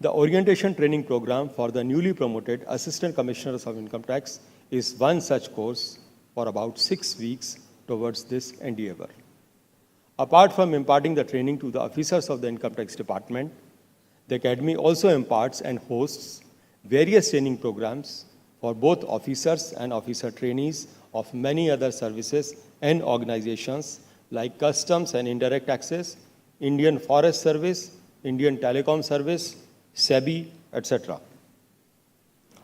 The orientation training program for the newly promoted Assistant Commissioners of Income Tax is one such course for about 6 weeks towards this endeavor. Apart from imparting the training to the officers of the Income Tax Department, the Academy also imparts and hosts various training programs for both officers and officer trainees of many other services and organizations like Customs and Indirect Taxes, Indian Forest Service, Indian Telecom Service, SEBI, etc.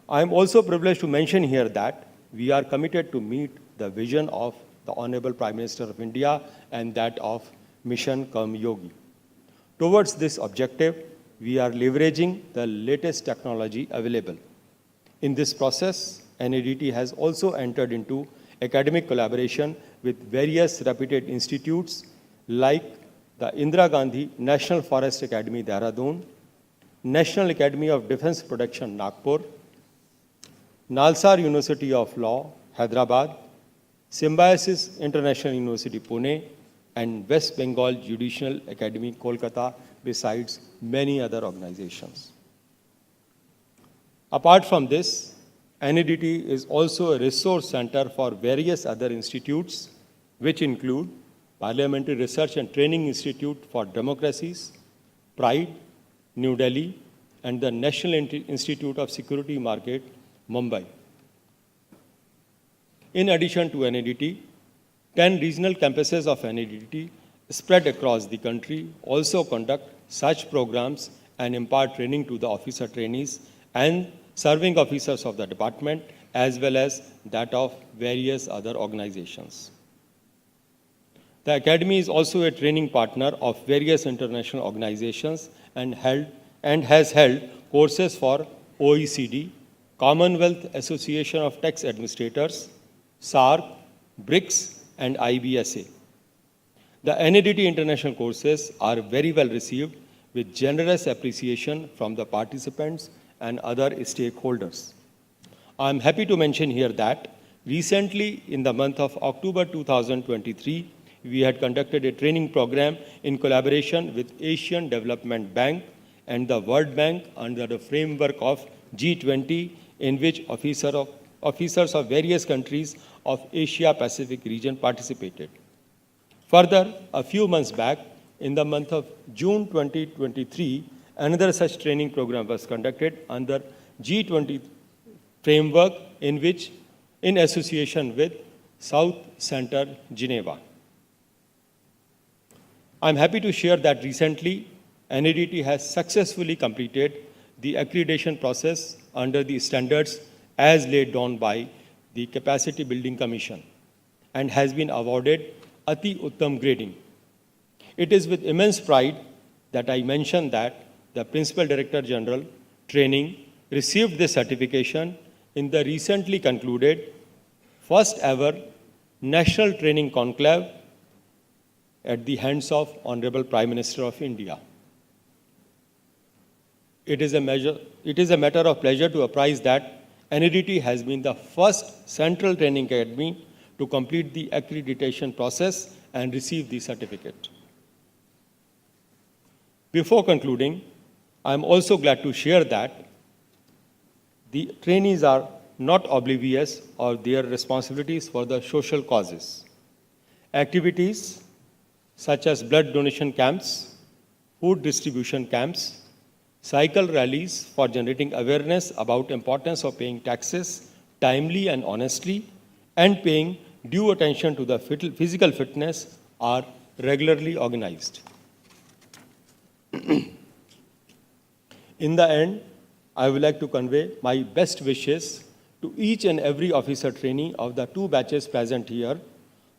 I am also privileged to mention here that we are committed to meet the vision of the Honorable Prime Minister of India and that of Mission Karma Yogi. Towards this objective, we are leveraging the latest technology available. In this process, NADT has also entered into academic collaboration with various reputed institutes like the Indira Gandhi National Forest Academy, Dehradun, National Academy of Defense Protection, Nagpur, Nalsar University of Law, Hyderabad, Symbiosis International University, Pune, and West Bengal Judicial Academy, Kolkata, besides many other organizations. Apart from this, NADT is also a resource center for various other institutes, which include Parliamentary Research and Training Institute for Democracies, PRIDE, New Delhi, and the National Institute of Security Market, Mumbai. In addition to NADT, 10 regional campuses of NADT spread across the country also conduct such programs and impart training to the officer trainees and serving officers of the department as well as that of various other organizations. The Academy is also a training partner of various international organizations and has held courses for OECD, Commonwealth Association of Tax Administrators, SARC, BRICS, and IBSA. The NADT international courses are very well received with generous appreciation from the participants and other stakeholders. I am happy to mention here that recently in the month of October 2023, we had conducted a training program in collaboration with Asian Development Bank and the World Bank under the framework of G20, in which officers of various countries of Asia Pacific region participated. Further, a few months back, in the month of June 2023, another such training program was conducted under G20 framework in association with South Center, Geneva. I'm happy to share that recently, NADT has successfully completed the accreditation process under the standards as laid down by the Capacity Building Commission and has been awarded Ati Uttam grading. It is with immense pride that I mention that the Principal Director General, Training, received this certification in the recently concluded first ever National Training Conclave at the hands of Honorable Prime Minister of India. It is a matter of pleasure to apprise that NADT has been the first central training academy to complete the accreditation process and receive the certificate. Before concluding, I am also glad to share that the trainees are not oblivious of their responsibilities for the social causes. Activities such as blood donation camps, food distribution camps, cycle rallies for generating awareness about importance of paying taxes timely and honestly, and paying due attention to the physical fitness are regularly organized. In the end, I would like to convey my best wishes to each and every officer trainee of the 2 batches present here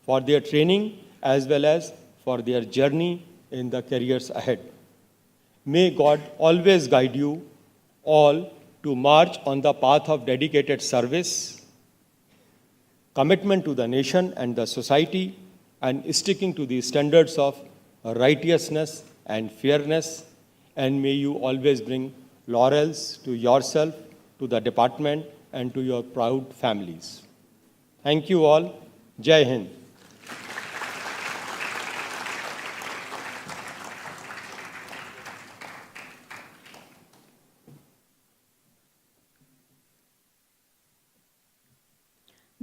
for their training as well as for their journey in the careers ahead. May God always guide you all to march on the path of dedicated service, commitment to the nation and the society, and sticking to the standards of righteousness and fairness, and may you always bring laurels to yourself, to the department, and to your proud families. Thank you all. Jai Hind.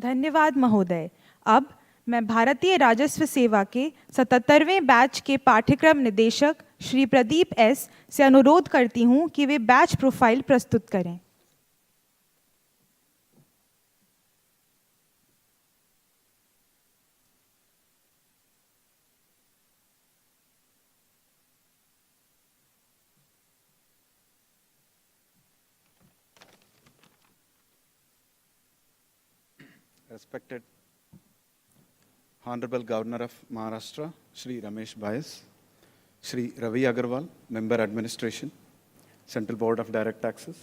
धन्यवाद महोदय। अब मैं भारतीय राजस्व सेवा के 77वें batch के पाठ्यक्रम निदेशक श्री प्रदीप एस से अनुरोध करती हूं कि वे बैच प्रोफाइल प्रस्तुत करें। Respected Hon'ble Governor of Maharashtra, Shri Ramesh Bias, Shri Ravi Agarwal, Member Administration, Central Board of Direct Taxes,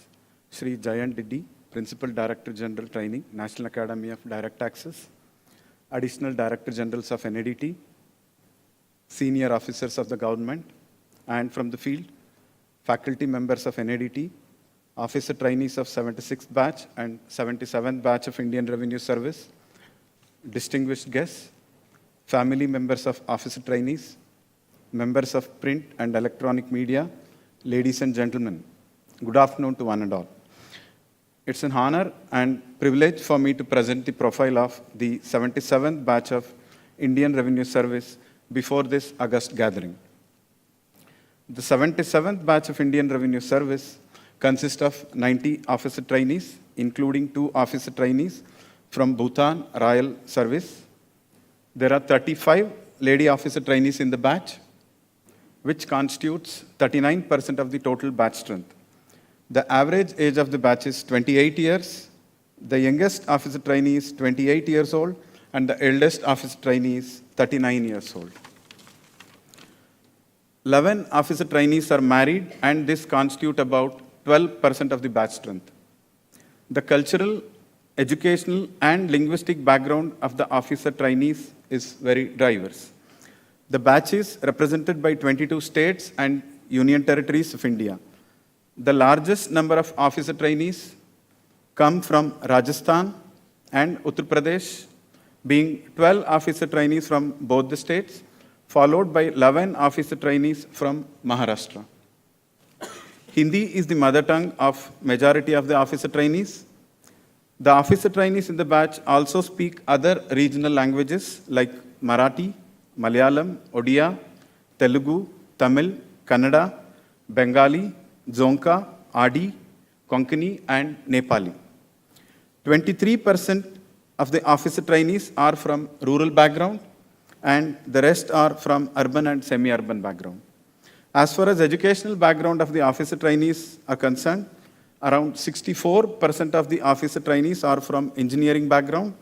Shri Jayant Diddy, Principal Director General Training, National Academy of Direct Taxes, Additional Director Generals of NADT, Senior Officers of the Government, and from the field, faculty members of NADT, officer trainees of 76th batch and 77th batch of Indian Revenue Service, distinguished guests, family members of officer trainees, members of print and electronic media, ladies and gentlemen, good afternoon to one and all. It's an honor and privilege for me to present the profile of the 77th batch of Indian Revenue Service before this August gathering. The 77th batch of Indian Revenue Service consists of 90 officer trainees, including 2 officer trainees from Bhutan Royal Service. There are 35 lady officer trainees in the batch, which constitutes 39% of the total batch strength. The average age of the batch is 28 years. The youngest officer trainee is 28 years old, and the eldest officer trainee is 39 years old. 11 officer trainees are married, and this constitutes about 12% of the batch strength. The cultural, educational, and linguistic background of the officer trainees is very diverse. The batch is represented by 22 states and union territories of India. The largest number of officer trainees come from Rajasthan and Uttar Pradesh, being 12 officer trainees from both the states, followed by 11 officer trainees from Maharashtra. Hindi is the mother tongue of majority of the officer trainees. The officer trainees in the batch also speak other regional languages like Marathi, Malayalam, Odia, Telugu, Tamil, Kannada, Bengali, Zonka, Adi, Konkani, and Nepali. 23% of the officer trainees are from rural background, and the rest are from urban and semi-urban background. As far as educational background of the officer trainees are concerned, around 64% of the officer trainees are from engineering background,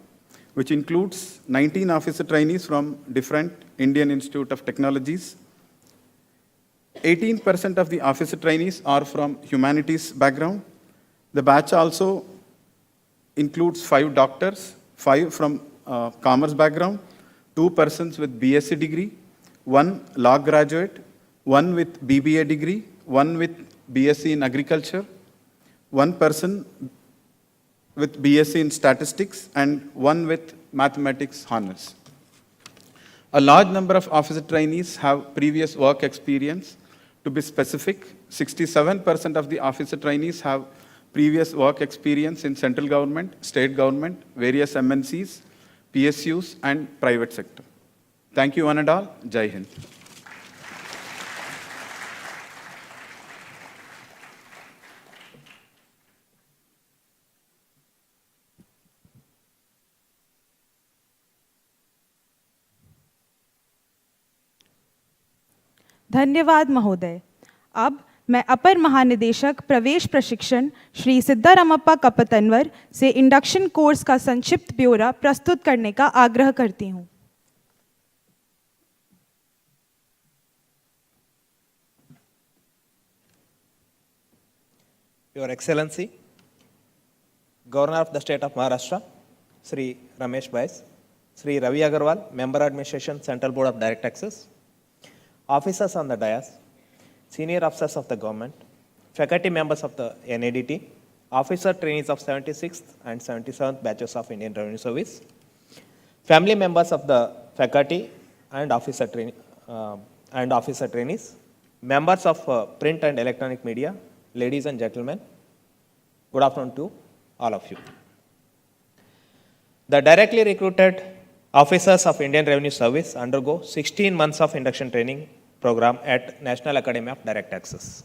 which includes 19 officer trainees from different Indian Institute of Technologies. 18% of the officer trainees are from humanities background, The batch also includes 5 doctors, 5 from commerce background, 2 persons with BSc degree, 1 law graduate, 1 with BBA degree, 1 with BSc in agriculture, 1 person with BSc in statistics, and 1 with mathematics honors. A large number of officer trainees have previous work experience. To be specific, 67% of the officer trainees have previous work experience in central government, state government, various MNCs, PSUs, and private sector. Thank you one and all. Jai Hind. धन्यवाद महोदय। अब मैं अपर महानिदेशक प्रवेश प्रशिक्षण श्री सिद्धारामप्पा कपतनवर से induction course का संक्षिप्त ब्यौरा प्रस्तुत करने का आग्रह करती हूँ। Your Excellency, Governor of the State of Maharashtra, Sri Ramesh Bais, Sri Ravi Agarwal, Member Administration, Central Board of Direct Taxes, officers on the dais, senior officers of the government, faculty members of the NADT, officer trainees of 76th and 77th batches of Indian Revenue Service, family members of the faculty and officer trainees, members of print and electronic media, ladies and gentlemen, good afternoon to all of you. The directly recruited officers of Indian Revenue Service undergo 16 months of induction training program at National Academy of Direct Taxes.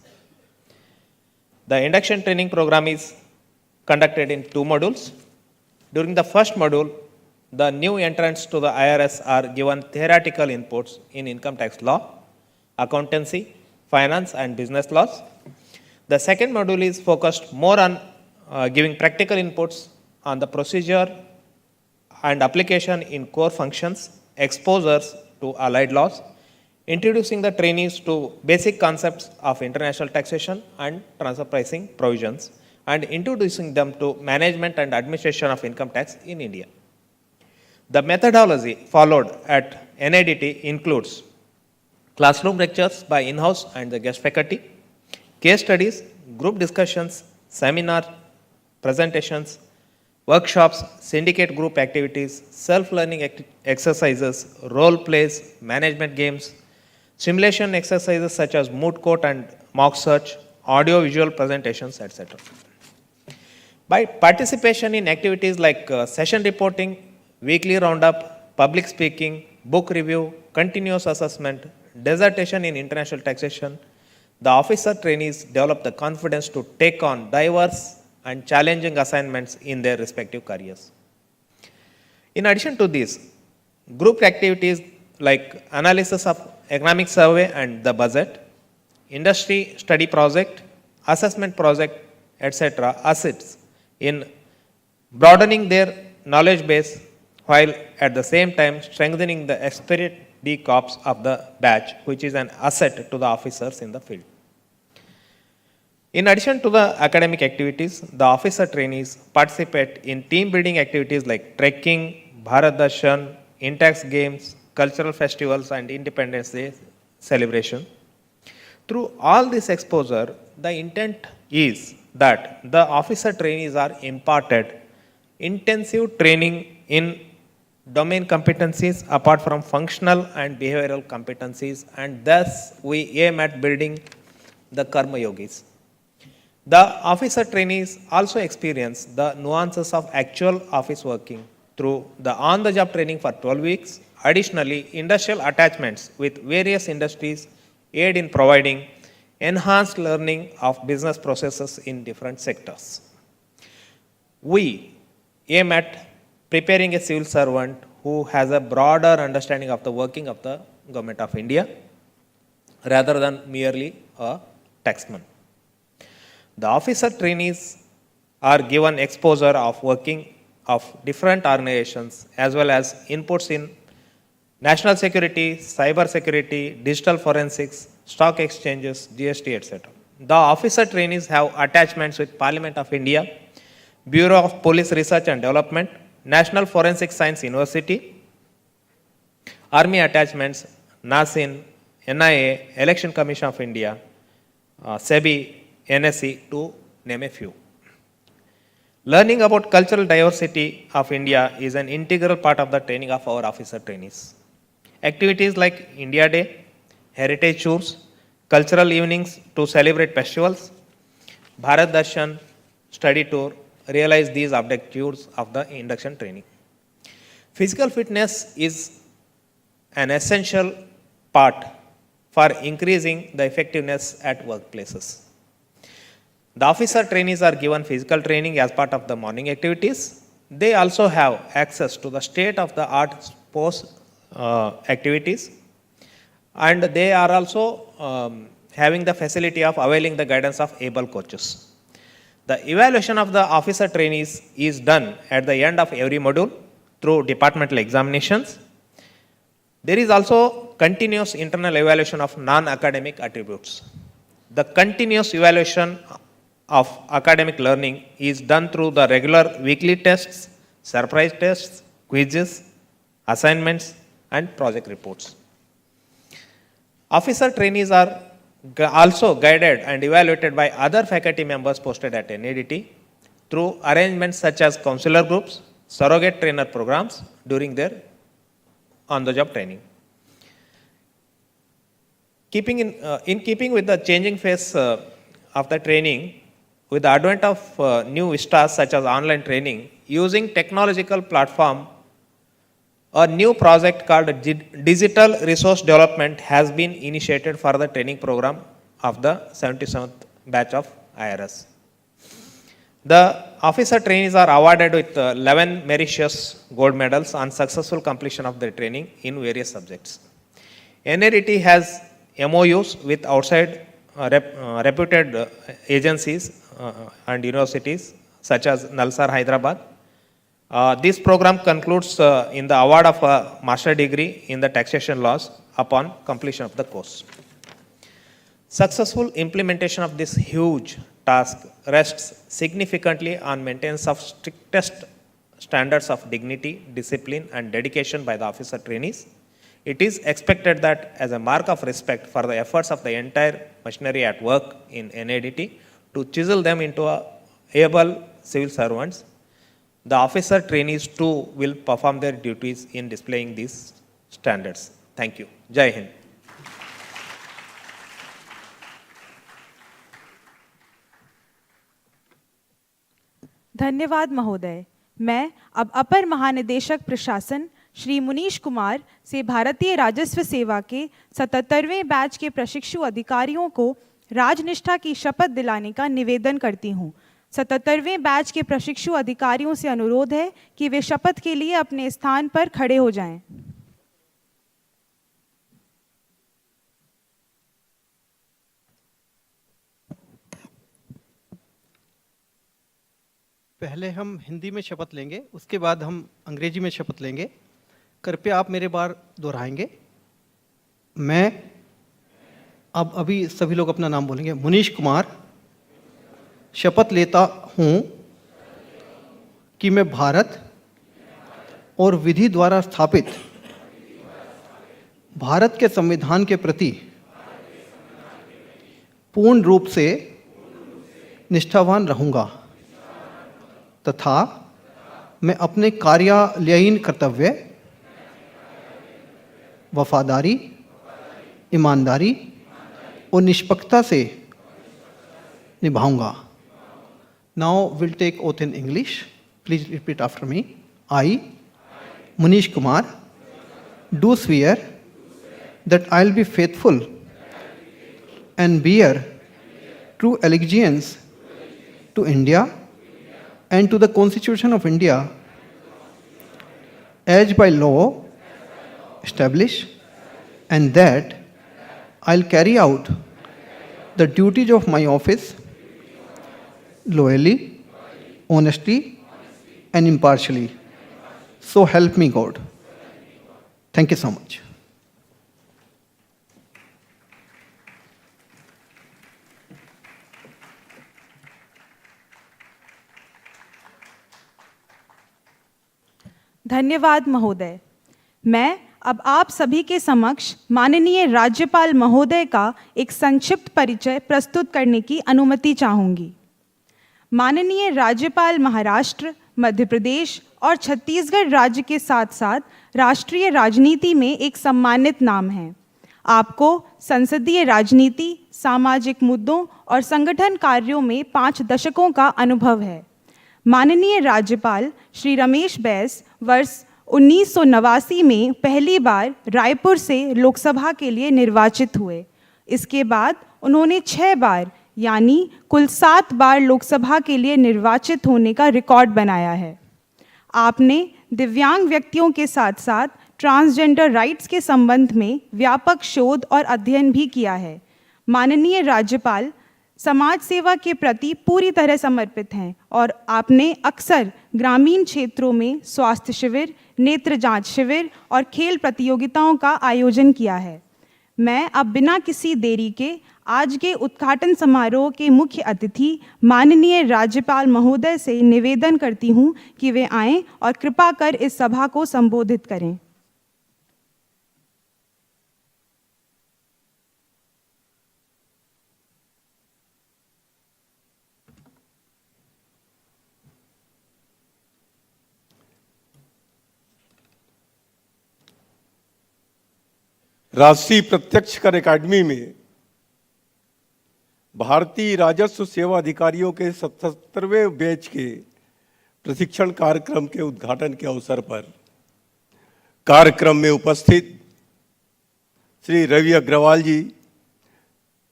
The induction training program is conducted in 2 modules. During the first module, the new entrants to the IRS are given theoretical inputs in income tax law, accountancy, finance and business laws. The second module is focused more on giving practical inputs on the procedure and application in core functions, exposures to allied laws, introducing the trainees to basic concepts of international taxation and transfer pricing provisions, and introducing them to management and administration of income tax in India. The methodology followed at NADT includes classroom lectures by in-house and the guest faculty, case studies, group discussions, seminar, presentations, workshops, syndicate group activities, self-learning exercises, role plays, management games, simulation exercises such as moot court and mock search, audio-visual presentations, etc. By participation in activities like session reporting, weekly roundup, public speaking, book review, continuous assessment, dissertation in international taxation, the officer trainees develop the confidence to take on diverse and challenging assignments in their respective careers. In addition to this, group activities like analysis of economic survey and the budget, industry study project, assessment project, etc. assists in broadening their knowledge base while at the same time strengthening the esprit de corps of the batch, which is an asset to the officers in the field. In addition to the academic activities, the officer trainees participate in team building activities like trekking, Bharat Darshan, in-tax games, cultural festivals and Independence Day celebration. Through all this exposure, the intent is that the officer trainees are imparted intensive training in domain competencies apart from functional and behavioral competencies, and thus we aim at building the Karma Yogis. The officer trainees also experience the nuances of actual office working through the on-the-job training for 12 weeks. Additionally, industrial attachments with various industries aid in providing enhanced learning of business processes in different sectors. We aim at preparing a civil servant who has a broader understanding of the working of the Government of India rather than merely a taxman. The officer trainees are given exposure of working of different organizations as well as inputs in national security, cyber security, digital forensics, stock exchanges, GST, etc. The officer trainees have attachments with Parliament of India, Bureau of Police Research and Development, National Forensic Science University, Army attachments, NASIN, NIA, Election Commission of India, SEBI, NSE, to name a few. Learning about cultural diversity of India is an integral part of the training of our officer trainees. Activities like India Day, heritage tours, cultural evenings to celebrate festivals, Bharat Darshan, study tour, realize these objectives of the induction training. Physical fitness is an essential part for increasing the effectiveness at workplaces. The officer trainees are given physical training as part of the morning activities. They also have access to the state-of-the-art sports activities, and they are also having the facility of availing the guidance of able coaches. The evaluation of the officer trainees is done at the end of every module through departmental examinations. There is also continuous internal evaluation of non-academic attributes. The continuous evaluation of academic learning is done through the regular weekly tests, surprise tests, quizzes, assignments, and project reports. Officer trainees are also guided and evaluated by other faculty members posted at NADT through arrangements such as counselor groups, surrogate trainer programs during their on-the-job training. In keeping with the changing phase of the training, with the advent of new vistas such as online training, using technological platform, a new project called Digital Resource Development has been initiated for the training program of the 77th batch of IRS. The officer trainees are awarded with 11 meritorious gold medals on successful completion of their training in various subjects. NADT has MOUs with outside reputed agencies and universities such as Nalsar, Hyderabad. This program concludes in the award of a master degree in the taxation laws upon completion of the course. Successful implementation of this huge task rests significantly on maintenance of strictest standards of dignity, discipline, and dedication by the officer trainees. It is expected that as a mark of respect for the efforts of the entire machinery at work in NADT to chisel them into able civil servants, the officer trainees too will perform their duties in displaying these standards. Thank you. Jai Hind. धन्यवाद महोदय। मैं अब अपर महानिदेशक प्रशासन श्री मुनीश कुमार से भारतीय राजस्व सेवा के 77वें बैच के प्रशिक्षु अधिकारियों को राजनिष्ठा की शपथ दिलाने का निवेदन करती हूं। 77वें बैच के प्रशिक्षु अधिकारियों से अनुरोध है कि वे शपथ के लिए अपने स्थान पर खड़े हो जाएं। पहले हम हिंदी में शपथ लेंगे, उसके बाद हम अंग्रेजी में शपथ लेंगे। कृपया आप मेरे बार दोहराएंगे। मैं अब अभी सभी लोग अपना नाम बोलेंगे। मुनीश कुमार शपथ लेता हूँ कि मैं भारत और विधि द्वारा स्थापित भारत के संविधान के प्रति पूर्ण रूप से निष्ठावान रहूँगा तथा मैं अपने कार्यालयीन कर्तव्य, वफादारी, ईमानदारी और निष्पक्षता से निभाऊंगा। Now we'll take oath in English. Please repeat after me. I, Munish Kumar, do swear that I'll be faithful and bear true allegiance to India and to the Constitution of India as by law established, and that I'll carry out the duties of my office loyally, honestly, and impartially. So help me God. Thank you so much. धन्यवाद महोदय। मैं अब आप सभी के समक्ष माननीय राज्यपाल महोदय का एक संक्षिप्त परिचय प्रस्तुत करने की अनुमति चाहूँगी। माननीय राज्यपाल महाराष्ट्र, मध्य प्रदेश और छत्तीसगढ़ राज्य के साथ साथ राष्ट्रीय राजनीति में एक सम्मानित नाम है। आपको संसदीय राजनीति, सामाजिक मुद्दों और संगठन कार्यों में 5 दशकों का अनुभव है। माननीय राज्यपाल श्री रमेश बैस वर्ष 1989 में पहली बार रायपुर से लोकसभा के लिए निर्वाचित हुए। इसके बाद उन्होंने 6 बार यानी कुल 7 बार लोकसभा के लिए निर्वाचित होने का रिकॉर्ड बनाया है। आपने दिव्यांग व्यक्तियों के साथ साथ ट्रांसजेंडर राइट्स के संबंध में व्यापक शोध और अध्ययन भी किया है। माननीय राज्यपाल समाज सेवा के प्रति पूरी तरह समर्पित हैं और आपने अक्सर ग्रामीण क्षेत्रों में स्वास्थ्य शिविर, नेत्र जांच शिविर और खेल प्रतियोगिताओं का आयोजन किया है। मैं अब बिना किसी देरी के आज के उद्घाटन समारोह के मुख्य अतिथि माननीय राज्यपाल महोदय से निवेदन करती हूं कि वे आएं और कृपा कर इस सभा को संबोधित करें। राष्ट्रीय प्रत्यक्ष कर अकादमी में भारतीय राजस्व सेवा अधिकारियों के 77वें बैच के प्रशिक्षण कार्यक्रम के उद्घाटन के अवसर पर कार्यक्रम में उपस्थित श्री रवि अग्रवाल जी,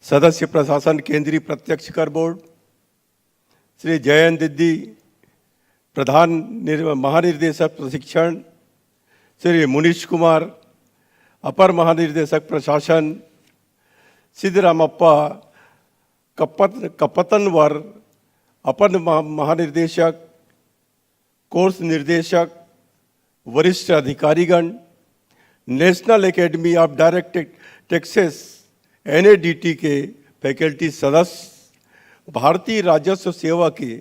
सदस्य प्रशासन केंद्रीय प्रत्यक्ष कर बोर्ड, श्री जयंत दिद्दी, प्रधान महानिर्देशक प्रशिक्षण, श्री मुनीश कुमार, अपर महानिर्देशक प्रशासन, सिद्धरामप्पा कपतनवर, अपर महानिर्देशक, कोर्स निर्देशक, वरिष्ठ अधिकारीगण, national academy of direct taxes NADT के फैकल्टी सदस्य, भारतीय राजस्व सेवा के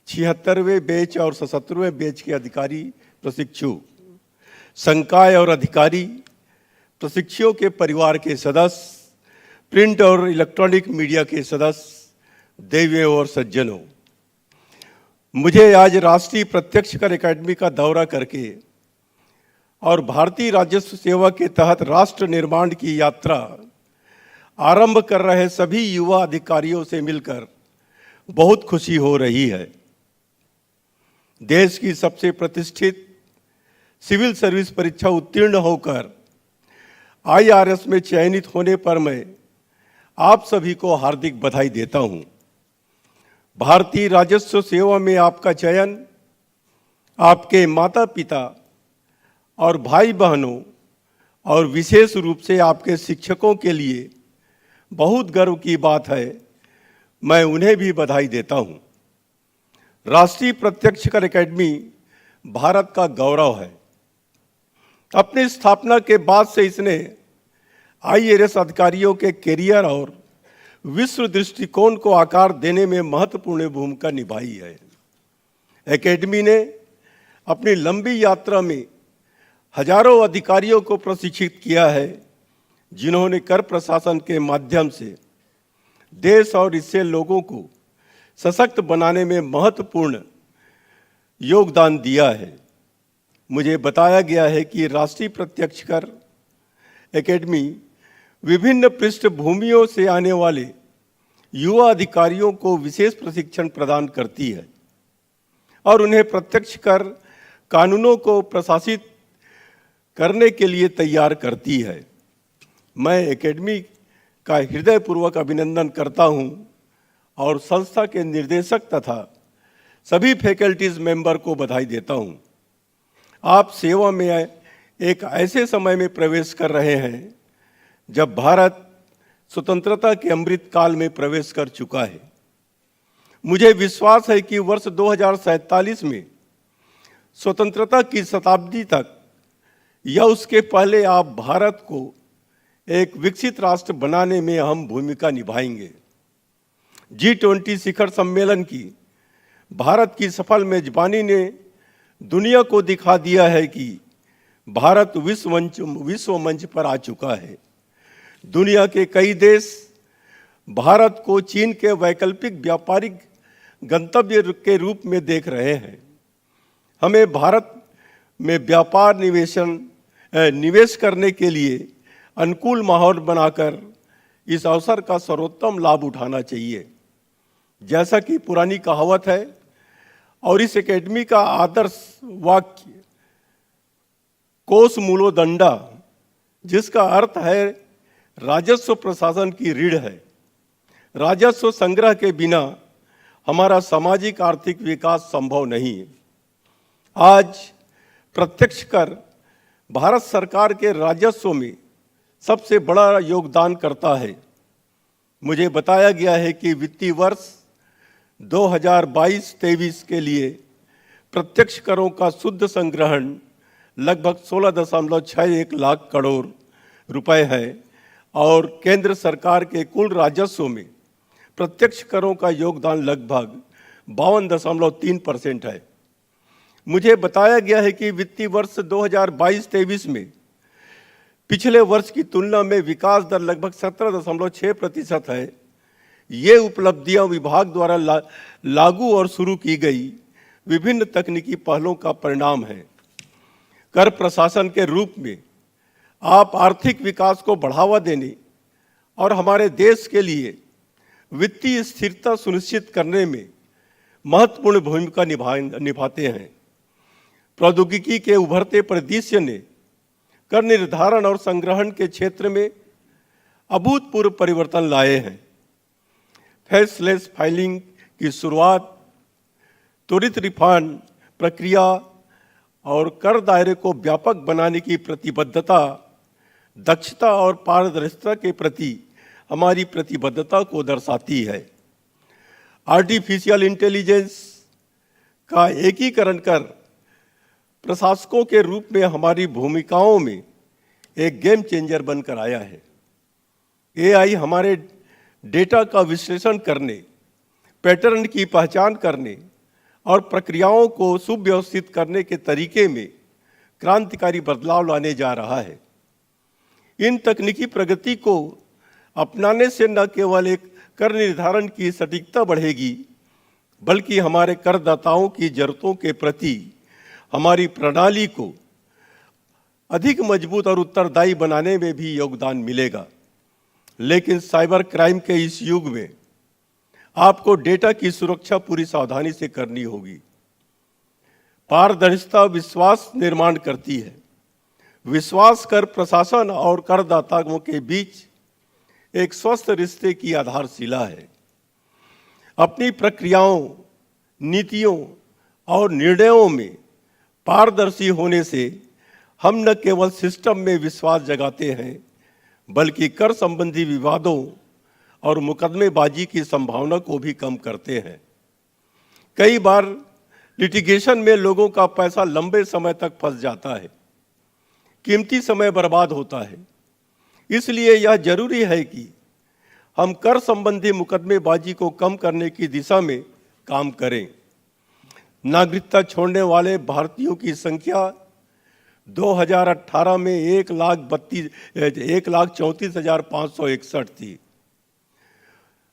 76वें बैच और 77वें बैच के अधिकारी प्रशिक्षु, संकाय और अधिकारी, प्रशिक्षुओं के परिवार के सदस्य, प्रिंट और इलेक्ट्रॉनिक मीडिया के सदस्य, देवियों और सज्जनों, मुझे आज राष्ट्रीय प्रत्यक्ष कर अकादमी का दौरा करके और भारतीय राजस्व सेवा के तहत राष्ट्र निर्माण की यात्रा आरंभ कर रहे सभी युवा अधिकारियों से मिलकर बहुत खुशी हो रही है। देश की सबसे प्रतिष्ठित सिविल सर्विस परीक्षा उत्तीर्ण होकर IRS में चयनित होने पर मैं आप सभी को हार्दिक बधाई देता हूं। भारतीय राजस्व सेवा में आपका चयन आपके माता पिता और भाई बहनों और विशेष रूप से आपके शिक्षकों के लिए बहुत गर्व की बात है। मैं उन्हें भी बधाई देता हूं। राष्ट्रीय प्रत्यक्ष कर अकादमी भारत का गौरव है। अपनी स्थापना के बाद से इसने IRS अधिकारियों के कैरियर और विश्व दृष्टिकोण को आकार देने में महत्वपूर्ण भूमिका निभाई है। एकेडमी ने अपनी लंबी यात्रा में हजारों अधिकारियों को प्रशिक्षित किया है, जिन्होंने कर प्रशासन के माध्यम से देश और इससे लोगों को सशक्त बनाने में महत्वपूर्ण योगदान दिया है। मुझे बताया गया है कि राष्ट्रीय प्रत्यक्ष कर अकादमी विभिन्न पृष्ठभूमियों से आने वाले युवा अधिकारियों को विशेष प्रशिक्षण प्रदान करती है और उन्हें प्रत्यक्ष कर कानूनों को प्रशासित करने के लिए तैयार करती है। मैं एकेडमी का हृदयपूर्वक अभिनंदन करता हूं और संस्था के निर्देशक तथा सभी फैकल्टीज मेंबर को बधाई देता हूं। आप सेवा में एक ऐसे समय में प्रवेश कर रहे हैं जब भारत स्वतंत्रता के अमृत काल में प्रवेश कर चुका है। मुझे विश्वास है कि वर्ष 2047 में स्वतंत्रता की शताब्दी तक या उसके पहले आप भारत को एक विकसित राष्ट्र बनाने में अहम भूमिका निभाएंगे। G20 शिखर सम्मेलन की भारत की सफल मेजबानी ने दुनिया को दिखा दिया है कि भारत विश्व मंच पर आ चुका है। दुनिया के कई देश भारत को चीन के वैकल्पिक व्यापारिक गंतव्य के रूप में देख रहे हैं। हमें भारत में व्यापार निवेश करने के लिए अनुकूल माहौल बनाकर इस अवसर का सर्वोत्तम लाभ उठाना चाहिए। जैसा कि पुरानी कहावत है और इस एकेडमी का आदर्श वाक्य कोस मूलो दंडा, जिसका अर्थ है राजस्व प्रशासन की रीढ़ है। राजस्व संग्रह के बिना हमारा सामाजिक आर्थिक विकास संभव नहीं है। आज प्रत्यक्ष कर भारत सरकार के राजस्व में सबसे बड़ा योगदान करता है। मुझे बताया गया है कि वित्तीय वर्ष 2022-23 के लिए प्रत्यक्ष करों का शुद्ध संग्रहण लगभग 16.61 लाख करोड़ रुपए है और केंद्र सरकार के कुल राजस्व में प्रत्यक्ष करों का योगदान लगभग 52.3% है। मुझे बताया गया है कि वित्तीय वर्ष 2022-23 में पिछले वर्ष की तुलना में विकास दर लगभग 17.6% है। ये उपलब्धियां विभाग द्वारा लागू और शुरू की गई विभिन्न तकनीकी पहलों का परिणाम है। कर प्रशासन के रूप में आप आर्थिक विकास को बढ़ावा देने और हमारे देश के लिए वित्तीय स्थिरता सुनिश्चित करने में महत्वपूर्ण भूमिका निभाते हैं। प्रौद्योगिकी के उभरते परिदृश्य ने कर निर्धारण और संग्रहण के क्षेत्र में अभूतपूर्व परिवर्तन लाए हैं। फेसलेस फाइलिंग की शुरुआत, त्वरित रिफंड प्रक्रिया और कर दायरे को व्यापक बनाने की प्रतिबद्धता दक्षता और पारदर्शिता के प्रति हमारी प्रतिबद्धता को दर्शाती है। आर्टिफिशियल इंटेलिजेंस का एकीकरण कर प्रशासकों के रूप में हमारी भूमिकाओं में एक गेम चेंजर बनकर आया है। एआई हमारे डेटा का विश्लेषण करने, पैटर्न की पहचान करने और प्रक्रियाओं को सुव्यवस्थित करने के तरीके में क्रांतिकारी बदलाव लाने जा रहा है। इन तकनीकी प्रगति को अपनाने से न केवल एक कर निर्धारण की सटीकता बढ़ेगी, बल्कि हमारे करदाताओं की जरूरतों के प्रति हमारी प्रणाली को अधिक मजबूत और उत्तरदायी बनाने में भी योगदान मिलेगा। लेकिन साइबर क्राइम के इस युग में आपको डेटा की सुरक्षा पूरी सावधानी से करनी होगी। पारदर्शिता विश्वास निर्माण करती है। विश्वास कर प्रशासन और करदाताओं के बीच एक स्वस्थ रिश्ते की आधारशिला है। अपनी प्रक्रियाओं, नीतियों और निर्णयों में पारदर्शी होने से हम न केवल सिस्टम में विश्वास जगाते हैं, बल्कि कर संबंधी विवादों और मुकदमेबाजी की संभावना को भी कम करते हैं। कई बार लिटिगेशन में लोगों का पैसा लंबे समय तक फंस जाता है, कीमती समय बर्बाद होता है। इसलिए यह जरूरी है कि हम कर संबंधी मुकदमेबाजी को कम करने की दिशा में काम करें। नागरिकता छोड़ने वाले भारतीयों की संख्या 2018 में 1,34,561 थी।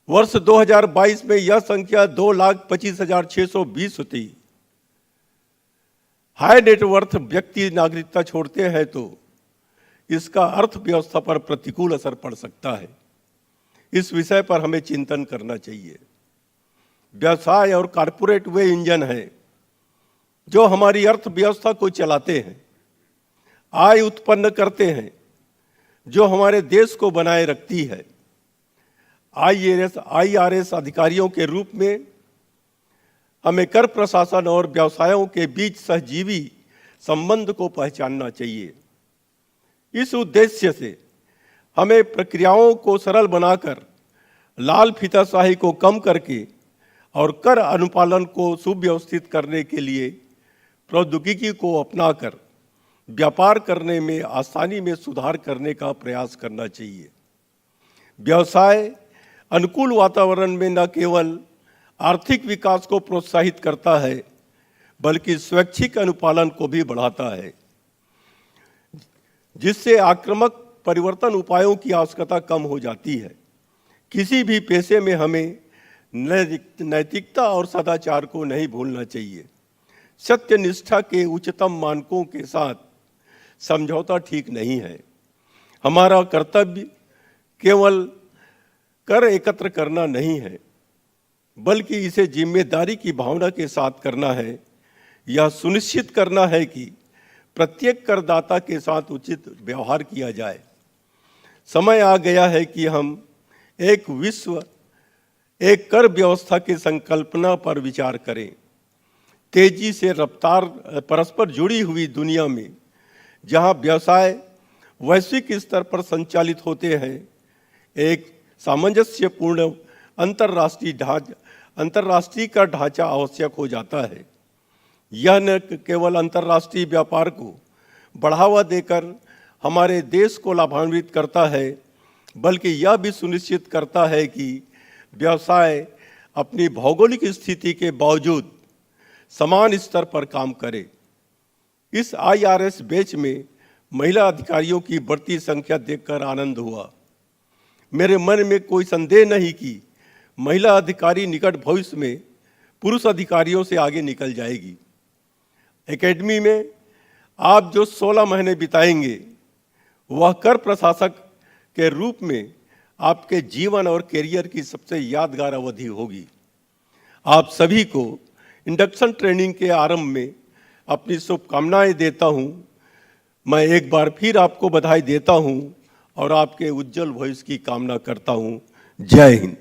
वर्ष 2022 में यह संख्या 2,25,620 थी। हाई नेटवर्थ व्यक्ति नागरिकता छोड़ते हैं तो इसका अर्थव्यवस्था पर प्रतिकूल असर पड़ सकता है। इस विषय पर हमें चिंतन करना चाहिए। व्यवसाय और कॉरपोरेट वे इंजन हैं जो हमारी अर्थव्यवस्था को चलाते हैं, आय उत्पन्न करते हैं, जो हमारे देश को बनाए रखती है। IRS अधिकारियों के रूप में हमें कर प्रशासन और व्यवसायों के बीच सहजीवी संबंध को पहचानना चाहिए। इस उद्देश्य से हमें प्रक्रियाओं को सरल बनाकर लाल फीताशाही को कम करके और कर अनुपालन को सुव्यवस्थित करने के लिए प्रौद्योगिकी को अपनाकर व्यापार करने में आसानी में सुधार करने का प्रयास करना चाहिए। व्यवसाय अनुकूल वातावरण में न केवल आर्थिक विकास को प्रोत्साहित करता है, बल्कि स्वैच्छिक अनुपालन को भी बढ़ाता है, जिससे आक्रामक परिवर्तन उपायों की आवश्यकता कम हो जाती है। किसी भी पेशे में हमें नैतिकता और सदाचार को नहीं भूलना चाहिए। सत्य निष्ठा के उच्चतम मानकों के साथ समझौता ठीक नहीं है। हमारा कर्तव्य केवल कर एकत्र करना नहीं है, बल्कि इसे जिम्मेदारी की भावना के साथ करना है। यह सुनिश्चित करना है कि प्रत्येक करदाता के साथ उचित व्यवहार किया जाए। समय आ गया है कि हम एक कर व्यवस्था की संकल्पना पर विचार करें। तेजी से रफ्तार परस्पर जुड़ी हुई दुनिया में जहां व्यवसाय वैश्विक स्तर पर संचालित होते हैं, एक सामंजस्यपूर्ण अंतर्राष्ट्रीय का ढांचा आवश्यक हो जाता है। यह न केवल अंतर्राष्ट्रीय व्यापार को बढ़ावा देकर हमारे देश को लाभान्वित करता है, बल्कि यह भी सुनिश्चित करता है कि व्यवसाय अपनी भौगोलिक स्थिति के बावजूद समान स्तर पर काम करे। इस IRS बैच में महिला अधिकारियों की बढ़ती संख्या देखकर आनंद हुआ। मेरे मन में कोई संदेह नहीं कि महिला अधिकारी निकट भविष्य में पुरुष अधिकारियों से आगे निकल जाएगी। एकेडमी में आप जो 16 महीने बिताएंगे, वह कर प्रशासक के रूप में आपके जीवन और करियर की सबसे यादगार अवधि होगी। आप सभी को इंडक्शन ट्रेनिंग के आरंभ में अपनी शुभकामनाएं देता हूं। मैं एक बार फिर आपको बधाई देता हूं और आपके उज्जवल भविष्य की कामना करता हूं। जय हिंद।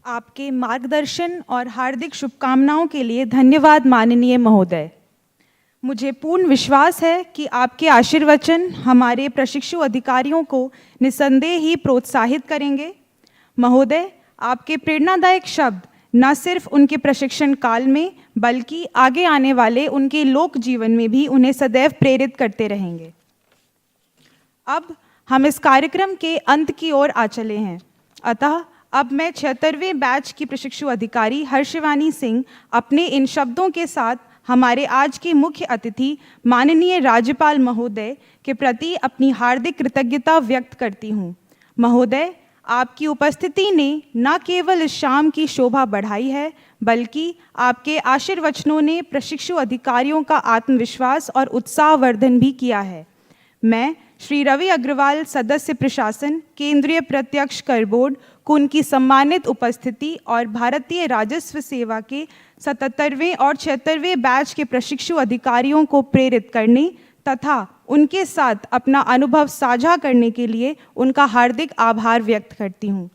आपके मार्गदर्शन और हार्दिक शुभकामनाओं के लिए धन्यवाद माननीय महोदय। मुझे पूर्ण विश्वास है कि आपके आशीर्वचन हमारे प्रशिक्षु अधिकारियों को निस्संदेह ही प्रोत्साहित करेंगे। महोदय, आपके प्रेरणादायक शब्द न सिर्फ उनके प्रशिक्षण काल में, बल्कि आगे आने वाले उनके लोक जीवन में भी उन्हें सदैव प्रेरित करते रहेंगे। अब हम इस कार्यक्रम के अंत की ओर आ चले हैं, अतः अब मैं 76वें बैच की प्रशिक्षु अधिकारी हर्षवानी सिंह अपने इन शब्दों के साथ हमारे आज के मुख्य अतिथि माननीय राज्यपाल महोदय के प्रति अपनी हार्दिक कृतज्ञता व्यक्त करती हूँ। महोदय, आपकी उपस्थिति ने न केवल इस शाम की शोभा बढ़ाई है, बल्कि आपके आशीर्वचनों ने प्रशिक्षु अधिकारियों का आत्मविश्वास और उत्साहवर्धन भी किया है। मैं श्री रवि अग्रवाल, सदस्य प्रशासन, केंद्रीय प्रत्यक्ष कर बोर्ड को उनकी सम्मानित उपस्थिति और भारतीय राजस्व सेवा के 77वें और 76वें बैच के प्रशिक्षु अधिकारियों को प्रेरित करने तथा उनके साथ अपना अनुभव साझा करने के लिए उनका हार्दिक आभार व्यक्त करती हूँ।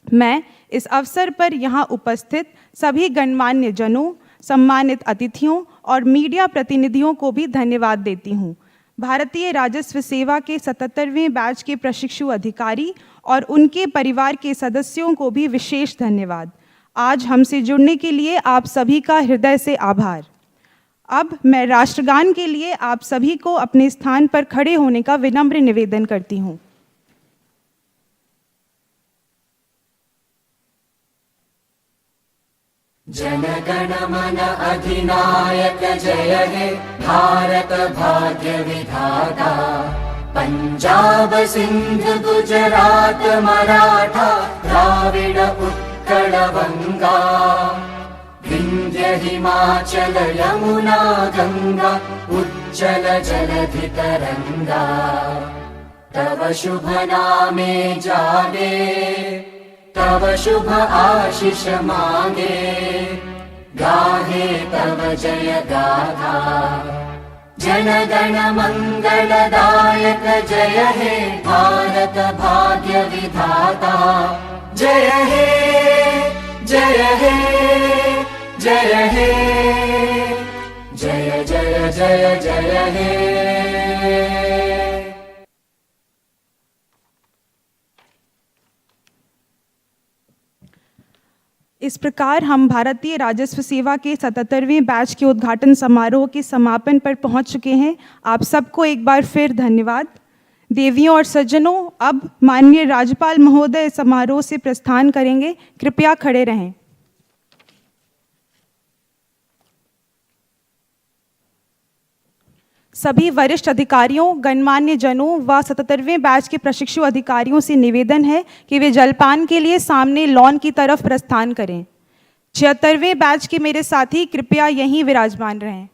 मैं इस अवसर पर यहाँ उपस्थित सभी गणमान्य जनों, सम्मानित अतिथियों और मीडिया प्रतिनिधियों को भी धन्यवाद देती हूँ। भारतीय राजस्व सेवा के 77वें बैच के प्रशिक्षु अधिकारी और उनके परिवार के सदस्यों को भी विशेष धन्यवाद। आज हमसे जुड़ने के लिए आप सभी का हृदय से आभार। अब मैं राष्ट्रगान के लिए आप सभी को अपने स्थान पर खड़े होने का विनम्र निवेदन करती हूँ। जन गण मन अधिनायक जय हे भारत भाग्य विधाता। पंजाब सिंध गुजरात मराठा द्राविड उत्कल बंगा। विंध्य हिमाचल यमुना गंगा उज्जल जलधि तरंगा। तव शुभ नामे जागे तव शुभ आशीष मांगे। गाहे तव जय गाथा जन गण मंगलदायक जय हे भारत भाग्य विधाता। जय हे जय हे जय हे जय जय जय जय हे। इस प्रकार हम भारतीय राजस्व सेवा के 77वें बैच के उद्घाटन समारोह के समापन पर पहुंच चुके हैं। आप सबको एक बार फिर धन्यवाद। देवियों और सज्जनों, अब माननीय राज्यपाल महोदय समारोह से प्रस्थान करेंगे। कृपया खड़े रहें। सभी वरिष्ठ अधिकारियों, गणमान्य जनों व 77वें बैच के प्रशिक्षु अधिकारियों से निवेदन है कि वे जलपान के लिए सामने लॉन की तरफ प्रस्थान करें। 76वें बैच के मेरे साथी कृपया यहीं विराजमान रहें।